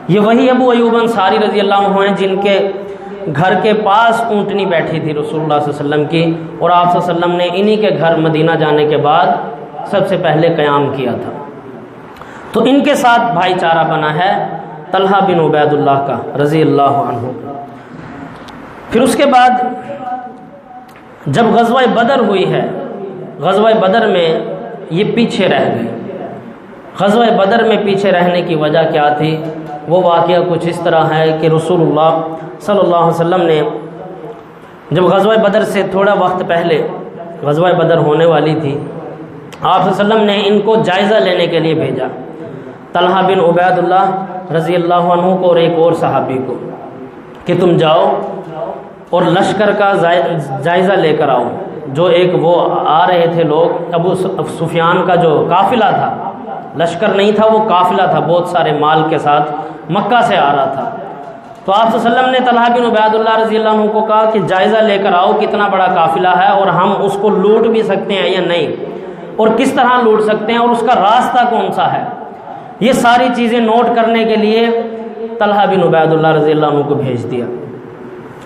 یہ وہی ابو ایوب انصاری رضی اللہ عنہ ہیں جن کے گھر کے پاس اونٹنی بیٹھی تھی رسول اللہ صلی اللہ علیہ وسلم کی، اور آپ صلی اللہ علیہ وسلم نے انہی کے گھر مدینہ جانے کے بعد سب سے پہلے قیام کیا تھا۔ تو ان کے ساتھ بھائی چارہ بنا ہے طلحہ بن عبید اللہ کا رضی اللہ عنہ۔ پھر اس کے بعد جب غزوہ بدر ہوئی ہے، غزوہ بدر میں یہ پیچھے رہ گئے۔ غزوہ بدر میں پیچھے رہنے کی وجہ کیا تھی؟ وہ واقعہ کچھ اس طرح ہے کہ رسول اللہ صلی اللہ علیہ وسلم نے جب غزوہ بدر سے تھوڑا وقت پہلے غزوہ بدر ہونے والی تھی، آپ صلی اللہ علیہ وسلم نے ان کو جائزہ لینے کے لیے بھیجا، طلحہ بن عبید اللہ رضی اللہ عنہ کو اور ایک اور صحابی کو، کہ تم جاؤ اور لشکر کا جائزہ لے کر آؤ۔ جو ایک وہ آ رہے تھے لوگ، ابو سفیان کا جو قافلہ تھا، لشکر نہیں تھا وہ قافلہ تھا، بہت سارے مال کے ساتھ مکہ سے آ رہا تھا۔ تو آپ صلی اللہ علیہ وسلم نے طلحہ بن عبید اللہ رضی اللہ عنہ کو کہا کہ جائزہ لے کر آؤ کتنا بڑا قافلہ ہے، اور ہم اس کو لوٹ بھی سکتے ہیں یا نہیں، اور کس طرح لوٹ سکتے ہیں، اور اس کا راستہ کون سا ہے۔ یہ ساری چیزیں نوٹ کرنے کے لیے طلحہ بن عبید اللہ رضی اللہ عنہ کو بھیج دیا۔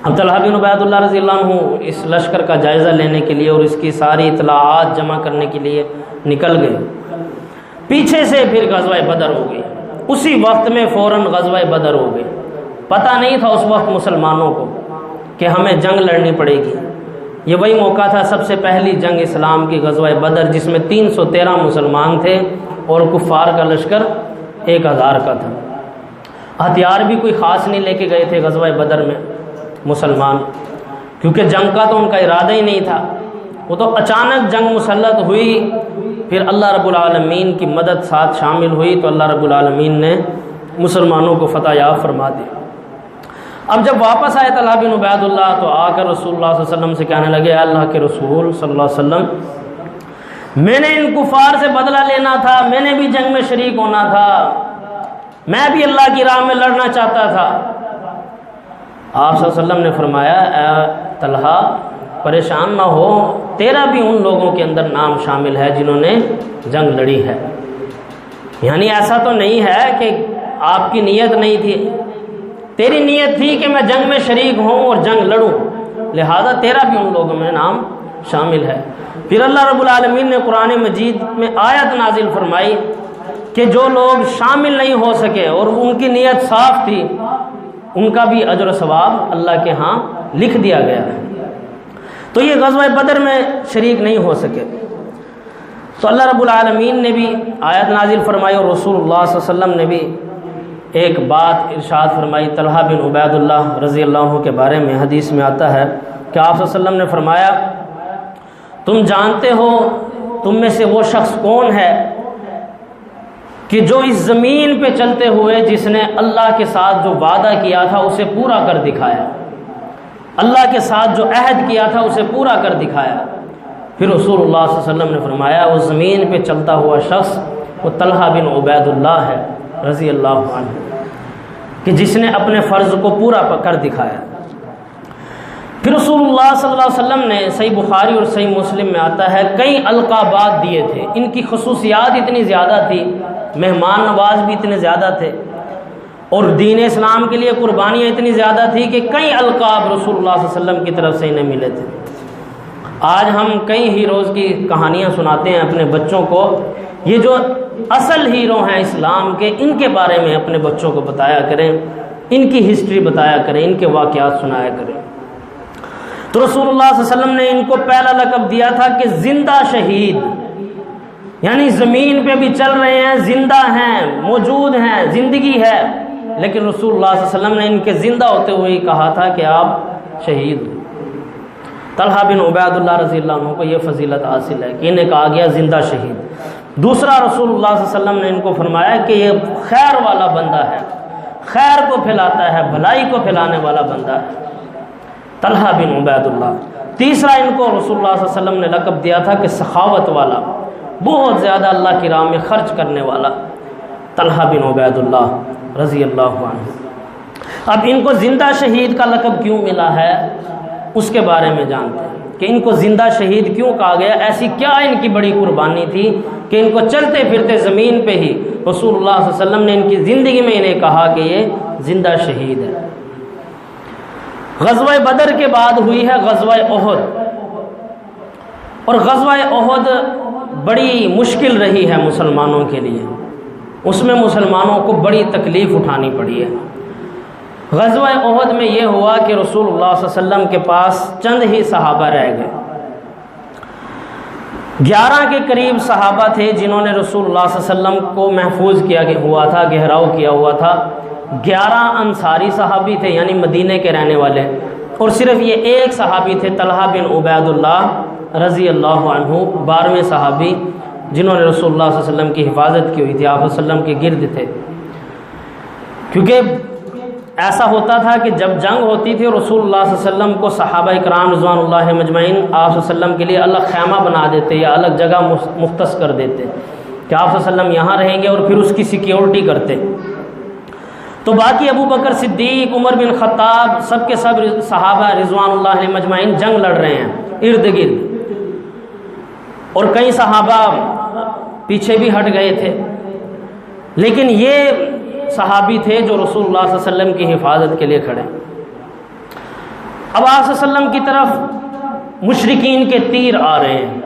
اب طلحہ بن عبید اللہ رضی اللہ عنہ اس لشکر کا جائزہ لینے کے لیے اور اس کی ساری اطلاعات جمع کرنے کے لیے نکل گئے۔ پیچھے سے پھر غزوہ بدر ہو گئی، اسی وقت میں فوراً غزوہ بدر ہو گئی۔ پتہ نہیں تھا اس وقت مسلمانوں کو کہ ہمیں جنگ لڑنی پڑے گی۔ یہ وہی موقع تھا، سب سے پہلی جنگ اسلام کی غزوہ بدر، جس میں 313 مسلمان تھے اور کفار کا لشکر 1000 کا تھا۔ ہتھیار بھی کوئی خاص نہیں لے کے گئے تھے غزوہ بدر میں مسلمان، کیونکہ جنگ کا تو ان کا ارادہ ہی نہیں تھا۔ وہ تو اچانک جنگ مسلط ہوئی، پھر اللہ رب العالمین کی مدد ساتھ شامل ہوئی، تو اللہ رب العالمین نے مسلمانوں کو فتح یاب فرما دی۔ اب جب واپس آئے طلحہ بن عبید اللہ، تو آ کر رسول اللہ صلی اللہ علیہ وسلم سے کہنے لگے، اے اللہ کے رسول صلی اللہ علیہ وسلم، میں نے ان کفار سے بدلہ لینا تھا، میں نے بھی جنگ میں شریک ہونا تھا، میں بھی اللہ کی راہ میں لڑنا چاہتا تھا۔ آپ صلی اللہ علیہ وسلم نے فرمایا، اے طلحہ پریشان نہ ہو، تیرا بھی ان لوگوں کے اندر نام شامل ہے جنہوں نے جنگ لڑی ہے۔ یعنی ایسا تو نہیں ہے کہ آپ کی نیت نہیں تھی، تیری نیت تھی کہ میں جنگ میں شریک ہوں اور جنگ لڑوں، لہذا تیرا بھی ان لوگوں میں نام شامل ہے۔ پھر اللہ رب العالمین نے قرآن مجید میں آیت نازل فرمائی کہ جو لوگ شامل نہیں ہو سکے اور ان کی نیت صاف تھی، ان کا بھی اجر و ثواب اللہ کے ہاں لکھ دیا گیا ہے۔ تو یہ غزوہ بدر میں شریک نہیں ہو سکے، تو اللہ رب العالمین نے بھی آیت نازل فرمائی، اور رسول اللہ صلی اللہ علیہ وسلم نے بھی ایک بات ارشاد فرمائی طلحہ بن عبید اللہ رضی اللہ عنہ کے بارے میں۔ حدیث میں آتا ہے کہ آپ صلی اللہ علیہ وسلم نے فرمایا، تم جانتے ہو تم میں سے وہ شخص کون ہے کہ جو اس زمین پہ چلتے ہوئے جس نے اللہ کے ساتھ جو وعدہ کیا تھا اسے پورا کر دکھایا، اللہ کے ساتھ جو عہد کیا تھا اسے پورا کر دکھایا۔ پھر رسول اللہ صلی اللہ علیہ وسلم نے فرمایا، وہ زمین پہ چلتا ہوا شخص وہ طلحہ بن عبید اللہ ہے رضی اللہ عنہ، کہ جس نے اپنے فرض کو پورا کر دکھایا۔ پھر رسول اللہ صلی اللہ علیہ وسلم نے صحیح بخاری اور صحیح مسلم میں آتا ہے کئی القابات دیے تھے، ان کی خصوصیات اتنی زیادہ تھی، مہمان نواز بھی اتنے زیادہ تھے، اور دین اسلام کے لیے قربانیاں اتنی زیادہ تھی کہ کئی القاب رسول اللہ صلی اللہ علیہ وسلم کی طرف سے انہیں ملے تھے۔ آج ہم کئی ہیروز کی کہانیاں سناتے ہیں اپنے بچوں کو، یہ جو اصل ہیرو ہیں اسلام کے، ان کے بارے میں اپنے بچوں کو بتایا کریں، ان کی ہسٹری بتایا کریں، ان کے واقعات سنایا کریں۔ تو رسول اللہ صلی اللہ علیہ وسلم نے ان کو پہلا لقب دیا تھا کہ زندہ شہید، یعنی زمین پہ بھی چل رہے ہیں، زندہ ہیں، موجود ہیں، زندگی ہے، لیکن رسول اللہ صلی اللہ علیہ وسلم نے ان کے زندہ ہوتے ہوئے کہا تھا کہ آپ شہید ہو۔ طلحہ بن عبید اللہ رضی اللہ عنہ کو یہ فضیلت حاصل ہے کہ انہیں کہا گیا زندہ شہید۔ دوسرا، رسول اللہ صلی اللہ علیہ وسلم نے ان کو فرمایا کہ یہ خیر والا بندہ ہے، خیر کو پھیلاتا ہے، بھلائی کو پھیلانے والا بندہ ہے، طلحہ بن عبید اللہ۔ تیسرا، ان کو رسول اللہ صلی اللہ علیہ وسلم نے لقب دیا تھا کہ سخاوت والا، بہت زیادہ اللہ کی راہ میں خرچ کرنے والا، طلحہ بن عبید اللہ رضی اللہ عنہ۔ اب ان کو زندہ شہید کا لقب کیوں ملا ہے اس کے بارے میں جانتے ہیں کہ ان کو زندہ شہید کیوں کہا گیا، ایسی کیا ان کی بڑی قربانی تھی کہ ان کو چلتے پھرتے زمین پہ ہی رسول اللہ صلی اللہ علیہ وسلم نے ان کی زندگی میں انہیں کہا کہ یہ زندہ شہید ہے۔ غزوہ بدر کے بعد ہوئی ہے غزوہ احد، اور غزوہ احد بڑی مشکل رہی ہے مسلمانوں کے لیے، اس میں مسلمانوں کو بڑی تکلیف اٹھانی پڑی ہے۔ غزوہ احد میں یہ ہوا کہ رسول اللہ صلی اللہ علیہ وسلم کے پاس چند ہی صحابہ رہ گئے، 11 کے قریب صحابہ تھے جنہوں نے رسول اللہ صلی اللہ علیہ وسلم کو محفوظ کیا ہوا تھا، گھیراؤ کیا ہوا تھا۔ 11 انصاری صحابی تھے یعنی مدینے کے رہنے والے، اور صرف یہ ایک صحابی تھے طلحہ بن عبید اللہ رضی اللہ عنہ، 12ویں صحابی جنہوں نے رسول اللہ صلی اللہ علیہ وسلم کی حفاظت کی ہوئی تھی، آپ صلی اللہ علیہ وسلم کے گرد تھے۔ کیونکہ ایسا ہوتا تھا کہ جب جنگ ہوتی تھی رسول اللہ صلی اللہ علیہ وسلم کو صحابہ کرام رضوان اللہ مجمعین آپ صلی اللہ علیہ وسلم کے لیے الگ خیمہ بنا دیتے یا الگ جگہ مختص کر دیتے کہ آپ صلی اللہ علیہ وسلم یہاں رہیں گے، اور پھر اس کی سیکیورٹی کرتے۔ تو باقی ابو بکر صدیق، عمر بن خطاب، سب کے سب صحابہ رضوان اللہ مجمعین جنگ لڑ رہے ہیں ارد گرد، اور کئی صحابہ پیچھے بھی ہٹ گئے تھے، لیکن یہ صحابی تھے جو رسول اللہ صلی اللہ علیہ وسلم کی حفاظت کے لیے کھڑے۔ اب آپ صلی اللہ علیہ وسلم کی طرف مشرکین کے تیر آ رہے ہیں،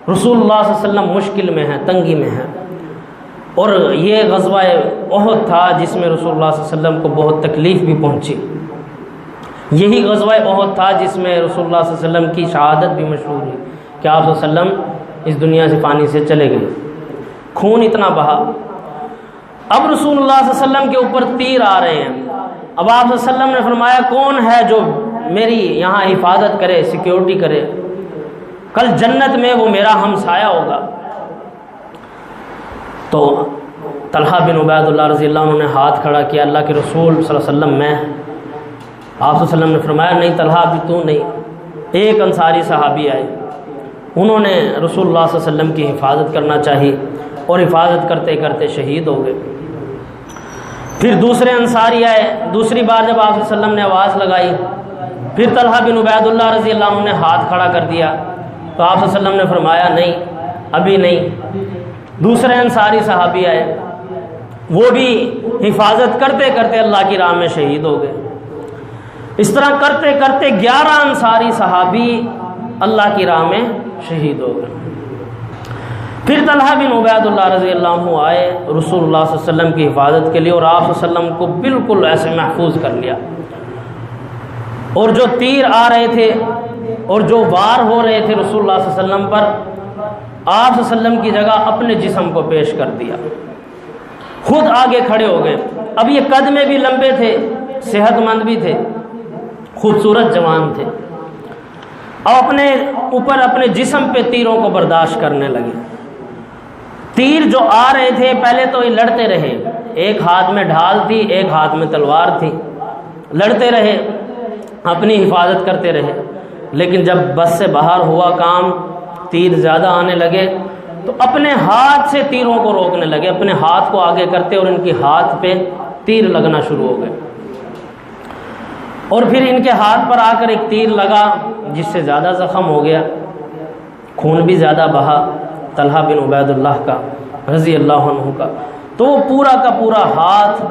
رسول اللہ صلی اللہ علیہ وسلم مشکل میں ہیں، تنگی میں ہیں، اور یہ غزوہ احد تھا جس میں رسول اللہ صلی اللہ علیہ وسلم کو بہت تکلیف بھی پہنچی۔ یہی غزوہ احد تھا جس میں رسول اللہ صلی اللہ علیہ وسلم کی شہادت بھی مشہور ہوئی کہ آپ صلی اللہ علیہ وسلم اس دنیا سے فانی سے چلے گئے، خون اتنا بہا۔ اب رسول اللہ صلی اللہ علیہ وسلم کے اوپر تیر آ رہے ہیں، اب آپ صلی اللہ علیہ وسلم نے فرمایا کون ہے جو میری یہاں حفاظت کرے، سیکیورٹی کرے، کل جنت میں وہ میرا ہمسایہ ہوگا۔ تو طلحہ بن عبید اللہ رضی اللہ عنہ نے ہاتھ کھڑا کیا، اللہ کے رسول صلی اللہ علیہ وسلم میں۔ آپ صلی اللہ علیہ وسلم نے فرمایا نہیں طلحہ ابھی تو نہیں۔ ایک انصاری صحابی آئے، انہوں نے رسول اللہ صلی اللہ علیہ وسلم کی حفاظت کرنا چاہی، اور حفاظت کرتے کرتے شہید ہو گئے۔ پھر دوسرے انصاری آئے، دوسری بار جب آپ صلی اللہ علیہ وسلم نے آواز لگائی، پھر طلحہ بن عبید اللہ رضی اللہ عنہ نے ہاتھ کھڑا کر دیا، تو آپ صلی اللہ علیہ وسلم نے فرمایا نہیں ابھی نہیں۔ دوسرے انصاری صحابی آئے، وہ بھی حفاظت کرتے کرتے اللہ کی راہ میں شہید ہو گئے۔ اس طرح کرتے کرتے 11 انصاری صحابی اللہ کی راہ میں شہید ہو گئے۔ پھر طلحہ بن عبید اللہ رضی اللہ عنہ آئے رسول اللہ صلی اللہ علیہ وسلم کی حفاظت کے لیے، اور آپ صلی اللہ علیہ وسلم کو بالکل ایسے محفوظ کر لیا، اور جو تیر آ رہے تھے اور جو وار ہو رہے تھے رسول اللہ صلی اللہ علیہ وسلم پر، آپ صلی اللہ علیہ وسلم کی جگہ اپنے جسم کو پیش کر دیا، خود آگے کھڑے ہو گئے۔ اب یہ قد میں بھی لمبے تھے، صحت مند بھی تھے، خوبصورت جوان تھے، اور اپنے اوپر اپنے جسم پہ تیروں کو برداشت کرنے لگے۔ تیر جو آ رہے تھے پہلے تو یہ لڑتے رہے، ایک ہاتھ میں ڈھال تھی، ایک ہاتھ میں تلوار تھی، لڑتے رہے، اپنی حفاظت کرتے رہے، لیکن جب بس سے باہر ہوا کام، تیر زیادہ آنے لگے تو اپنے ہاتھ سے تیروں کو روکنے لگے، اپنے ہاتھ کو آگے کرتے اور ان کے ہاتھ پہ تیر لگنا شروع ہو گئے، اور پھر ان کے ہاتھ پر آ کر ایک تیر لگا جس سے زیادہ زخم ہو گیا، خون بھی زیادہ بہا طلحہ بن عبید اللہ کا رضی اللہ عنہ کا، تو وہ پورا کا پورا ہاتھ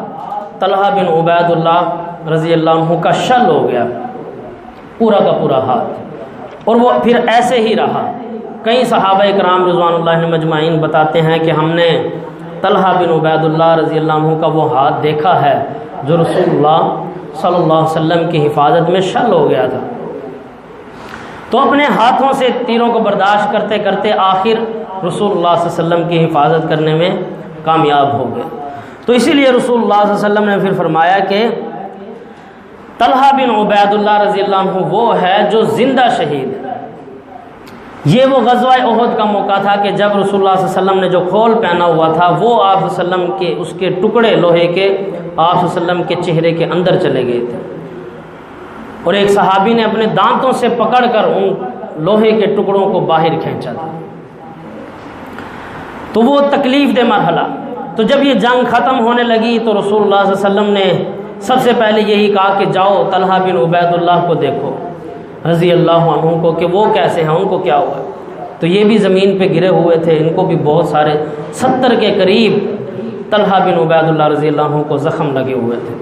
طلحہ بن عبید اللہ رضی اللہ عنہ کا شل ہو گیا، پورا کا پورا ہاتھ۔ اور وہ پھر ایسے ہی رہا۔ کئی صحابہ کرام رضوان اللہ مجمعین بتاتے ہیں کہ ہم نے طلحہ بن عبید اللہ رضی اللہ عنہ کا وہ ہاتھ دیکھا ہے جو رسول اللہ صلی اللہ علیہ وسلم کی حفاظت میں شل ہو گیا تھا، تو اپنے ہاتھوں سے تیروں کو برداشت کرتے کرتے آخر رسول اللہ صلی اللہ علیہ وسلم کی حفاظت کرنے میں کامیاب ہو گئے۔ تو اسی لیے رسول اللہ صلی اللہ علیہ وسلم نے پھر فرمایا کہ طلحہ بن عبید اللہ رضی اللہ عنہ وہ ہے جو زندہ شہید ہے۔ یہ وہ غزوہ احد کا موقع تھا کہ جب رسول اللہ صلی اللہ علیہ وسلم نے جو کھول پہنا ہوا تھا وہ آپ صلی اللہ علیہ وسلم کے اس کے ٹکڑے لوہے کے آپ صلی اللہ علیہ وسلم کے چہرے کے اندر چلے گئے تھے، اور ایک صحابی نے اپنے دانتوں سے پکڑ کر ان لوہے کے ٹکڑوں کو باہر کھینچا تھا۔ تو وہ تکلیف دہ مرحلہ، تو جب یہ جنگ ختم ہونے لگی تو رسول اللہ صلی اللہ علیہ وسلم نے سب سے پہلے یہی کہا کہ جاؤ طلحہ بن عبید اللہ کو دیکھو رضی اللہ عنہ کو کہ وہ کیسے ہیں، ان کو کیا ہوا۔ تو یہ بھی زمین پہ گرے ہوئے تھے، ان کو بھی بہت سارے 70 کے قریب طلحہ بن عبید اللہ رضی اللہ عنہ کو زخم لگے ہوئے تھے۔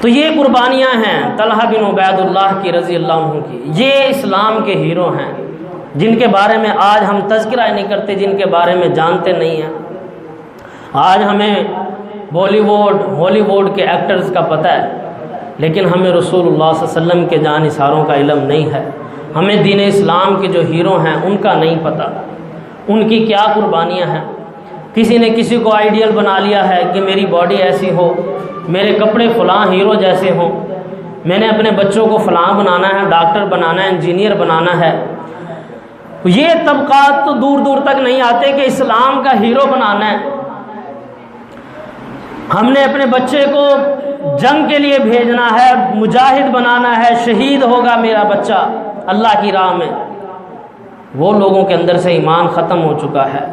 تو یہ قربانیاں ہیں طلحہ بن عبید اللہ کی رضی اللہ عنہ کی، یہ اسلام کے ہیرو ہیں جن کے بارے میں آج ہم تذکرہ نہیں کرتے، جن کے بارے میں جانتے نہیں ہیں۔ آج ہمیں بالی ووڈ ہالی ووڈ کے ایکٹرز کا پتہ ہے، لیکن ہمیں رسول اللہ صلی اللہ علیہ وسلم کے جان نثاروں کا علم نہیں ہے، ہمیں دین اسلام کے جو ہیرو ہیں ان کا نہیں پتہ، ان کی کیا قربانیاں ہیں۔ کسی نے کسی کو آئیڈیل بنا لیا ہے کہ میری باڈی ایسی ہو، میرے کپڑے فلاں ہیرو جیسے ہوں، میں نے اپنے بچوں کو فلاں بنانا ہے، ڈاکٹر بنانا ہے، انجینئر بنانا ہے۔ یہ طبقات تو دور دور تک نہیں آتے کہ اسلام کا ہیرو بنانا ہے۔ ہم نے اپنے بچے کو جنگ کے لیے بھیجنا ہے، مجاہد بنانا ہے، شہید ہوگا میرا بچہ اللہ کی راہ میں۔ وہ لوگوں کے اندر سے ایمان ختم ہو چکا ہے۔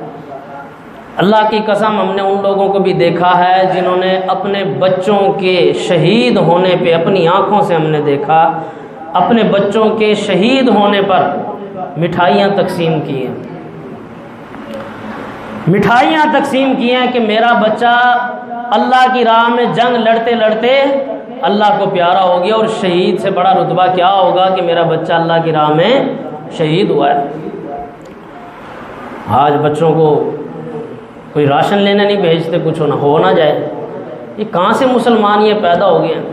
اللہ کی قسم ہم نے ان لوگوں کو بھی دیکھا ہے جنہوں نے اپنے بچوں کے شہید ہونے پہ، اپنی آنکھوں سے ہم نے دیکھا، اپنے بچوں کے شہید ہونے پر مٹھائیاں تقسیم کی ہیں، مٹھائیاں تقسیم کی ہیں کہ میرا بچہ اللہ کی راہ میں جنگ لڑتے لڑتے اللہ کو پیارا ہو گیا، اور شہید سے بڑا رتبہ کیا ہوگا کہ میرا بچہ اللہ کی راہ میں شہید ہوا ہے۔ آج بچوں کو کوئی راشن لینے نہیں بھیجتے، کچھ ہو نہ جائے۔ یہ کہاں سے مسلمان یہ پیدا ہو گئے ہیں؟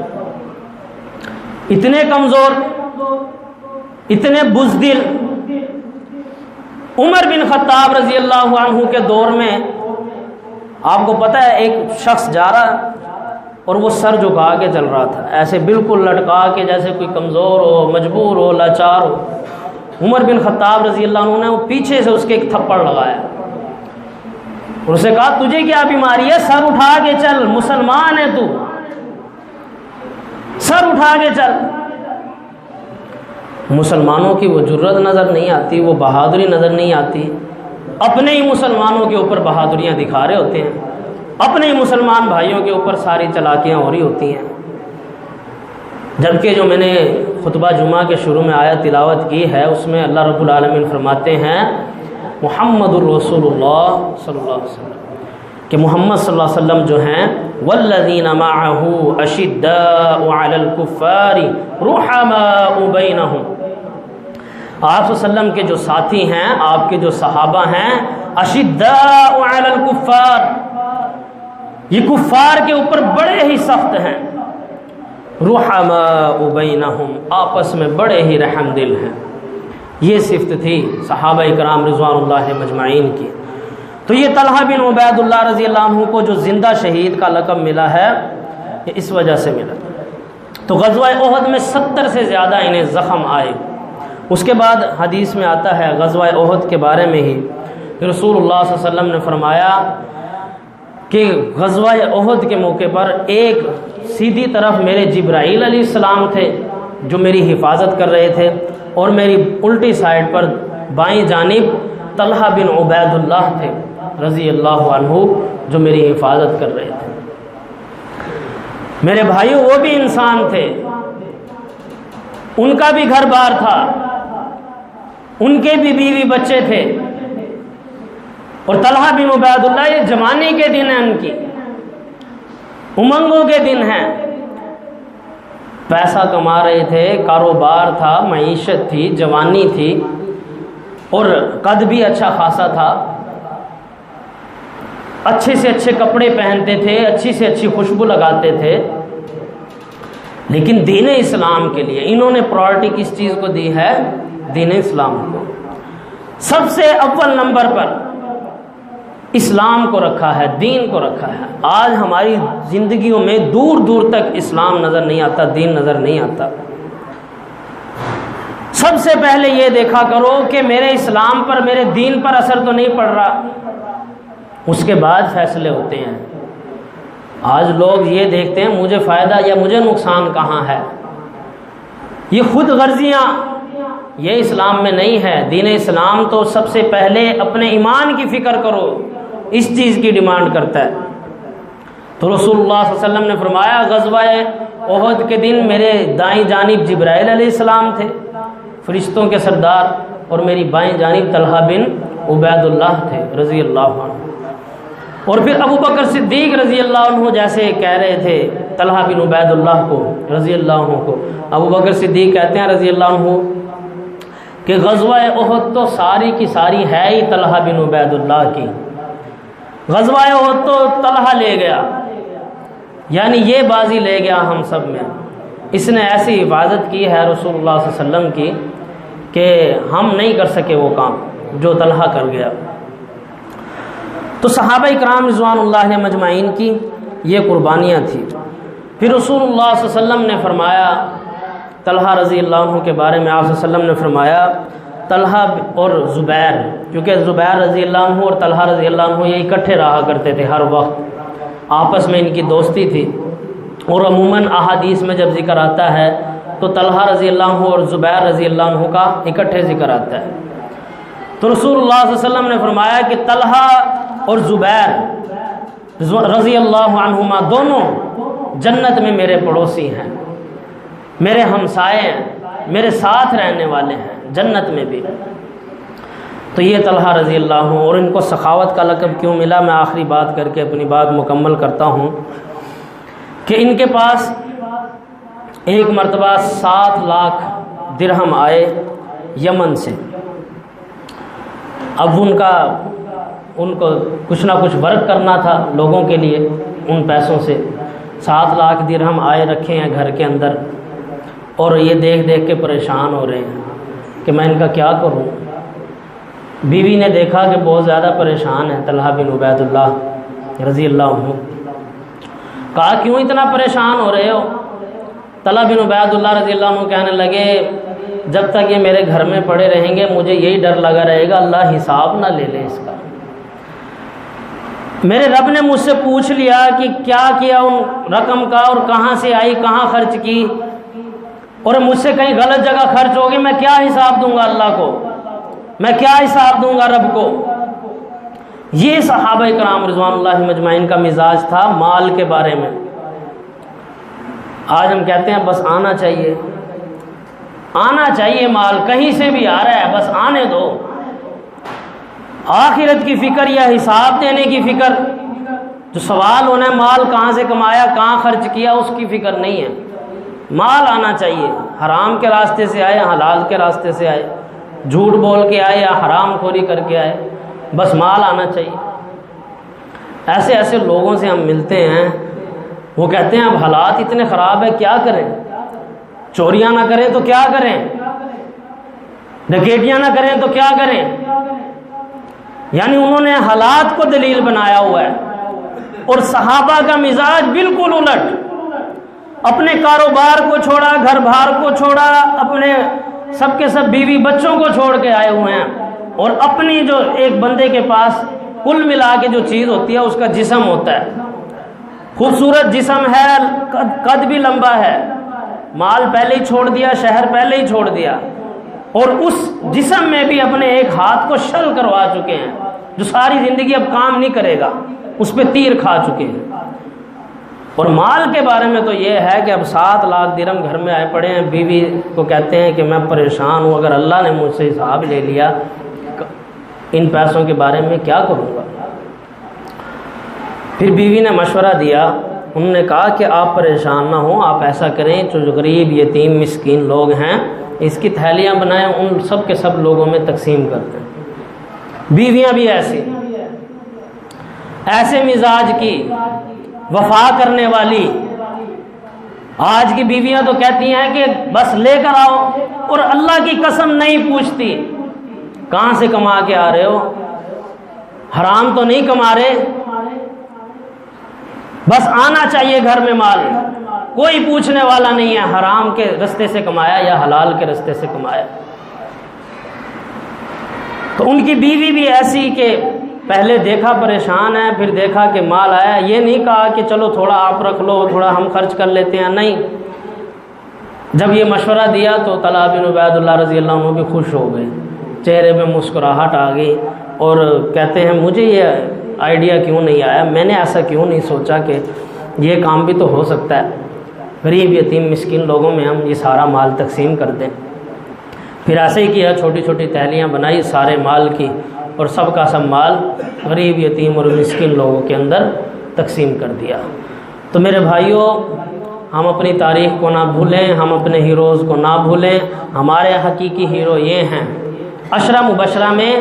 اتنے کمزور، اتنے بزدل۔ عمر بن خطاب رضی اللہ عنہ کے دور میں آپ کو پتہ ہے ایک شخص جا رہا اور وہ سر جھکا کے چل رہا تھا، ایسے بالکل لٹکا کے جیسے کوئی کمزور ہو، مجبور ہو، لاچار ہو۔ عمر بن خطاب رضی اللہ عنہ نے وہ پیچھے سے اس کے ایک تھپڑ لگایا اور اسے کہا تجھے کیا بیماری ہے، سر اٹھا کے چل، مسلمان ہے تو، سر اٹھا کے چل۔ مسلمانوں کی وہ جرت نظر نہیں آتی، وہ بہادری نظر نہیں آتی، اپنے ہی مسلمانوں کے اوپر بہادریاں دکھا رہے ہوتے ہیں، اپنے ہی مسلمان بھائیوں کے اوپر ساری چلاکیاں ہو رہی ہوتی ہیں۔ جبکہ جو میں نے خطبہ جمعہ کے شروع میں آیت تلاوت کی ہے اس میں اللہ رب العالمین فرماتے ہیں محمد الرسول اللہ صلی اللہ علیہ وسلم کہ محمد صلی اللہ علیہ وسلم جو ہیں والذین معہ اشداء علی الکفار رحماء بینہم، آپ صلی اللہ علیہ وسلم کے جو ساتھی ہیں، آپ کے جو صحابہ ہیں، اشداء علی الکفار، یہ کفار کے اوپر بڑے ہی سخت ہیں، رحماء بینہم، آپس میں بڑے ہی رحم دل ہیں۔ یہ صفت تھی صحابہ کرام رضوان اللہ مجمعین کی۔ تو یہ طلحہ بن عبید اللہ رضی اللہ عنہ کو جو زندہ شہید کا لقب ملا ہے یہ اس وجہ سے ملا۔ تو غزوہ احد میں 70 سے زیادہ انہیں زخم آئے۔ اس کے بعد حدیث میں آتا ہے غزوہ احد کے بارے میں ہی رسول اللہ صلی اللہ علیہ وسلم نے فرمایا کہ غزوہ احد کے موقع پر ایک سیدھی طرف میرے جبرائیل علیہ السلام تھے جو میری حفاظت کر رہے تھے، اور میری الٹی سائڈ پر بائیں جانب طلحہ بن عبید اللہ تھے رضی اللہ عنہ جو میری حفاظت کر رہے تھے۔ میرے بھائیوں وہ بھی انسان تھے، ان کا بھی گھر بار تھا، ان کے بھی بیوی بچے تھے، اور طلحہ بن عبید اللہ یہ جوانی کے دن ہیں، ان کی امنگوں کے دن ہیں، پیسہ کما رہے تھے، کاروبار تھا، معیشت تھی، جوانی تھی، اور قد بھی اچھا خاصا تھا، اچھے سے اچھے کپڑے پہنتے تھے، اچھی سے اچھی خوشبو لگاتے تھے، لیکن دین اسلام کے لیے انہوں نے پرائرٹی کس چیز کو دی ہے؟ دین اسلام کو سب سے اول نمبر پر اسلام کو رکھا ہے، دین کو رکھا ہے۔ آج ہماری زندگیوں میں دور دور تک اسلام نظر نہیں آتا، دین نظر نہیں آتا۔ سب سے پہلے یہ دیکھا کرو کہ میرے اسلام پر، میرے دین پر اثر تو نہیں پڑ رہا، اس کے بعد فیصلے ہوتے ہیں۔ آج لوگ یہ دیکھتے ہیں مجھے فائدہ یا مجھے نقصان کہاں ہے، یہ خود غرضیاں، یہ اسلام میں نہیں ہے۔ دین اسلام تو سب سے پہلے اپنے ایمان کی فکر کرو، اس چیز کی ڈیمانڈ کرتا ہے۔ تو رسول اللہ صلی اللہ علیہ وسلم نے فرمایا غزوہ احد کے دن میرے دائیں جانب جبرائیل علیہ السلام تھے، فرشتوں کے سردار، اور میری بائیں جانب طلحہ بن عبید اللہ تھے رضی اللہ عنہ۔ اور پھر ابو بکر صدیق رضی اللہ عنہ جیسے کہہ رہے تھے طلحہ بن عبید اللہ کو رضی اللہ عنہ کو، ابو بکر صدیق کہتے ہیں رضی اللہ عنہ کہ غزوہ احد تو ساری کی ساری ہے ہی طلحہ بن عبید اللہ کی، غزوہ احد تو طلحہ لے گیا، یعنی یہ بازی لے گیا ہم سب میں، اس نے ایسی حفاظت کی ہے رسول اللہ صلی اللہ علیہ وسلم کی کہ ہم نہیں کر سکے وہ کام جو طلحہ کر گیا۔ تو صحابہ کرام رضوان اللہ علیہم اجمعین کی یہ قربانیاں تھیں۔ پھر رسول اللہ صلی اللہ علیہ وسلم نے فرمایا طلحہ رضی اللہ عنہ کے بارے میں، آپ صلی اللہ علیہ وسلم نے فرمایا طلحہ اور زبیر، کیونکہ زبیر رضی اللہ عنہ اور طلحہ رضی اللہ عنہ یہ اکٹھے رہا کرتے تھے، ہر وقت آپس میں ان کی دوستی تھی، اور عموماً احادیث میں جب ذکر آتا ہے تو طلحہ رضی اللہ عنہ اور زبیر رضی اللہ عنہ کا اکٹھے ذکر آتا ہے۔ تو رسول اللہ صلی اللہ علیہ وسلم نے فرمایا کہ طلحہ اور زبیر رضی اللہ عنہما دونوں جنت میں میرے پڑوسی ہیں، میرے ہمسائے ہیں، میرے ساتھ رہنے والے ہیں جنت میں بھی۔ تو یہ طلحہ رضی اللہ عنہ، اور ان کو سخاوت کا لقب کیوں ملا، میں آخری بات کر کے اپنی بات مکمل کرتا ہوں کہ ان کے پاس ایک مرتبہ 7 لاکھ درہم آئے یمن سے۔ اب ان کو کچھ نہ کچھ ورک کرنا تھا لوگوں کے لیے، ان پیسوں سے 7 لاکھ درہم آئے رکھے ہیں گھر کے اندر، اور یہ دیکھ دیکھ کے پریشان ہو رہے ہیں کہ میں ان کا کیا کروں۔ بیوی نے دیکھا کہ بہت زیادہ پریشان ہے طلحہ بن عبید اللہ رضی اللہ عنہ، کہا کیوں اتنا پریشان ہو رہے ہو؟ طلحہ بن عبید اللہ رضی اللہ عنہ کہنے لگے جب تک یہ میرے گھر میں پڑے رہیں گے مجھے یہی ڈر لگا رہے گا اللہ حساب نہ لے لے اس کا۔ میرے رب نے مجھ سے پوچھ لیا کہ کیا کیا ان رقم کا، اور کہاں سے آئی، کہاں خرچ کی، اور مجھ سے کہیں غلط جگہ خرچ ہوگی، میں کیا حساب دوں گا اللہ کو، میں کیا حساب دوں گا رب کو۔ یہ صحابہ کرام رضوان اللہ مجمعین کا مزاج تھا مال کے بارے میں۔ آج ہم کہتے ہیں بس آنا چاہیے، آنا چاہیے مال، کہیں سے بھی آ رہا ہے بس آنے دو۔ آخرت کی فکر یا حساب دینے کی فکر، جو سوال ہونا ہے مال کہاں سے کمایا، کہاں خرچ کیا، اس کی فکر نہیں ہے۔ مال آنا چاہیے، حرام کے راستے سے آئے، حلال کے راستے سے آئے، جھوٹ بول کے آئے یا حرام خوری کر کے آئے، بس مال آنا چاہیے۔ ایسے ایسے لوگوں سے ہم ملتے ہیں، وہ کہتے ہیں اب حالات اتنے خراب ہے کیا کریں، چوریاں نہ کریں تو کیا کریں، ڈکیتیاں نہ کریں تو کیا کریں۔ یعنی انہوں نے حالات کو دلیل بنایا ہوا ہے، اور صحابہ کا مزاج بالکل الٹ، اپنے کاروبار کو چھوڑا، گھر بار کو چھوڑا، اپنے سب کے سب بیوی بچوں کو چھوڑ کے آئے ہوئے ہیں، اور اپنی جو ایک بندے کے پاس کل ملا کے جو چیز ہوتی ہے اس کا جسم ہوتا ہے، خوبصورت جسم ہے، قد بھی لمبا ہے، مال پہلے ہی چھوڑ دیا، شہر پہلے ہی چھوڑ دیا، اور اس جسم میں بھی اپنے ایک ہاتھ کو شل کروا چکے ہیں جو ساری زندگی اب کام نہیں کرے گا، اس پہ تیر کھا چکے ہیں۔ اور مال کے بارے میں تو یہ ہے کہ اب 7 لاکھ درہم گھر میں آئے پڑے ہیں، بیوی کو کہتے ہیں کہ میں پریشان ہوں، اگر اللہ نے مجھ سے حساب لے لیا ان پیسوں کے بارے میں کیا کروں گا۔ پھر بیوی نے مشورہ دیا انہوں نے کہا کہ آپ پریشان نہ ہوں، آپ ایسا کریں جو غریب یتیم مسکین لوگ ہیں اس کی تھیلیاں بنائیں، ان سب کے سب لوگوں میں تقسیم کر دیں۔ بیویاں بھی ایسے مزاج کی وفا کرنے والی، آج کی بیویاں تو کہتی ہیں کہ بس لے کر آؤ، اور اللہ کی قسم نہیں پوچھتی کہاں سے کما کے آ رہے ہو، حرام تو نہیں کما رہے، بس آنا چاہیے گھر میں مال، کوئی پوچھنے والا نہیں ہے حرام کے رستے سے کمایا یا حلال کے رستے سے کمایا۔ تو ان کی بیوی بھی ایسی کہ پہلے دیکھا پریشان ہے، پھر دیکھا کہ مال آیا، یہ نہیں کہا کہ چلو تھوڑا آپ رکھ لو، تھوڑا ہم خرچ کر لیتے ہیں، نہیں، جب یہ مشورہ دیا تو طلحہ بن عبید اللہ رضی اللہ عنہ بھی خوش ہو گئے، چہرے پہ مسکراہٹ آ گئی، اور کہتے ہیں مجھے یہ آئیڈیا کیوں نہیں آیا، میں نے ایسا کیوں نہیں سوچا کہ یہ کام بھی تو ہو سکتا ہے، غریب یتیم مسکین لوگوں میں ہم یہ سارا مال تقسیم کر دیں۔ پھر ایسے ہی کیا، چھوٹی چھوٹی تھیلیاں بنائی سارے مال کی، اور سب کا سب مال غریب یتیم اور مسکین لوگوں کے اندر تقسیم کر دیا۔ تو میرے بھائیوں، ہم اپنی تاریخ کو نہ بھولیں، ہم اپنے ہیروز کو نہ بھولیں۔ ہمارے حقیقی ہیرو یہ ہیں، عشرہ مبشرہ میں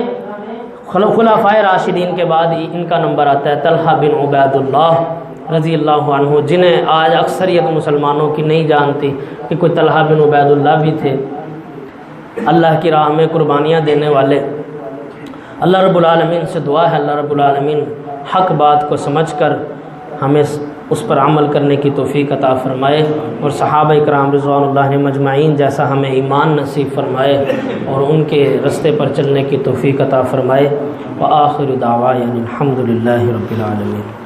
خلفائے راشدین کے بعد ان کا نمبر آتا ہے، طلحہ بن عبید اللہ رضی اللہ عنہ، جنہیں آج اکثریت مسلمانوں کی نہیں جانتی کہ کوئی طلحہ بن عبید اللہ بھی تھے، اللہ کی راہ میں قربانیاں دینے والے۔ اللہ رب العالمین سے دعا ہے اللہ رب العالمین حق بات کو سمجھ کر ہمیں اس پر عمل کرنے کی توفیق عطا فرمائے، اور صحابہ کرام رضوان اللہ مجمعین جیسا ہمیں ایمان نصیب فرمائے، اور ان کے رستے پر چلنے کی توفیق عطا فرمائے۔ وآخر دعوانا الحمد للہ رب العالمین۔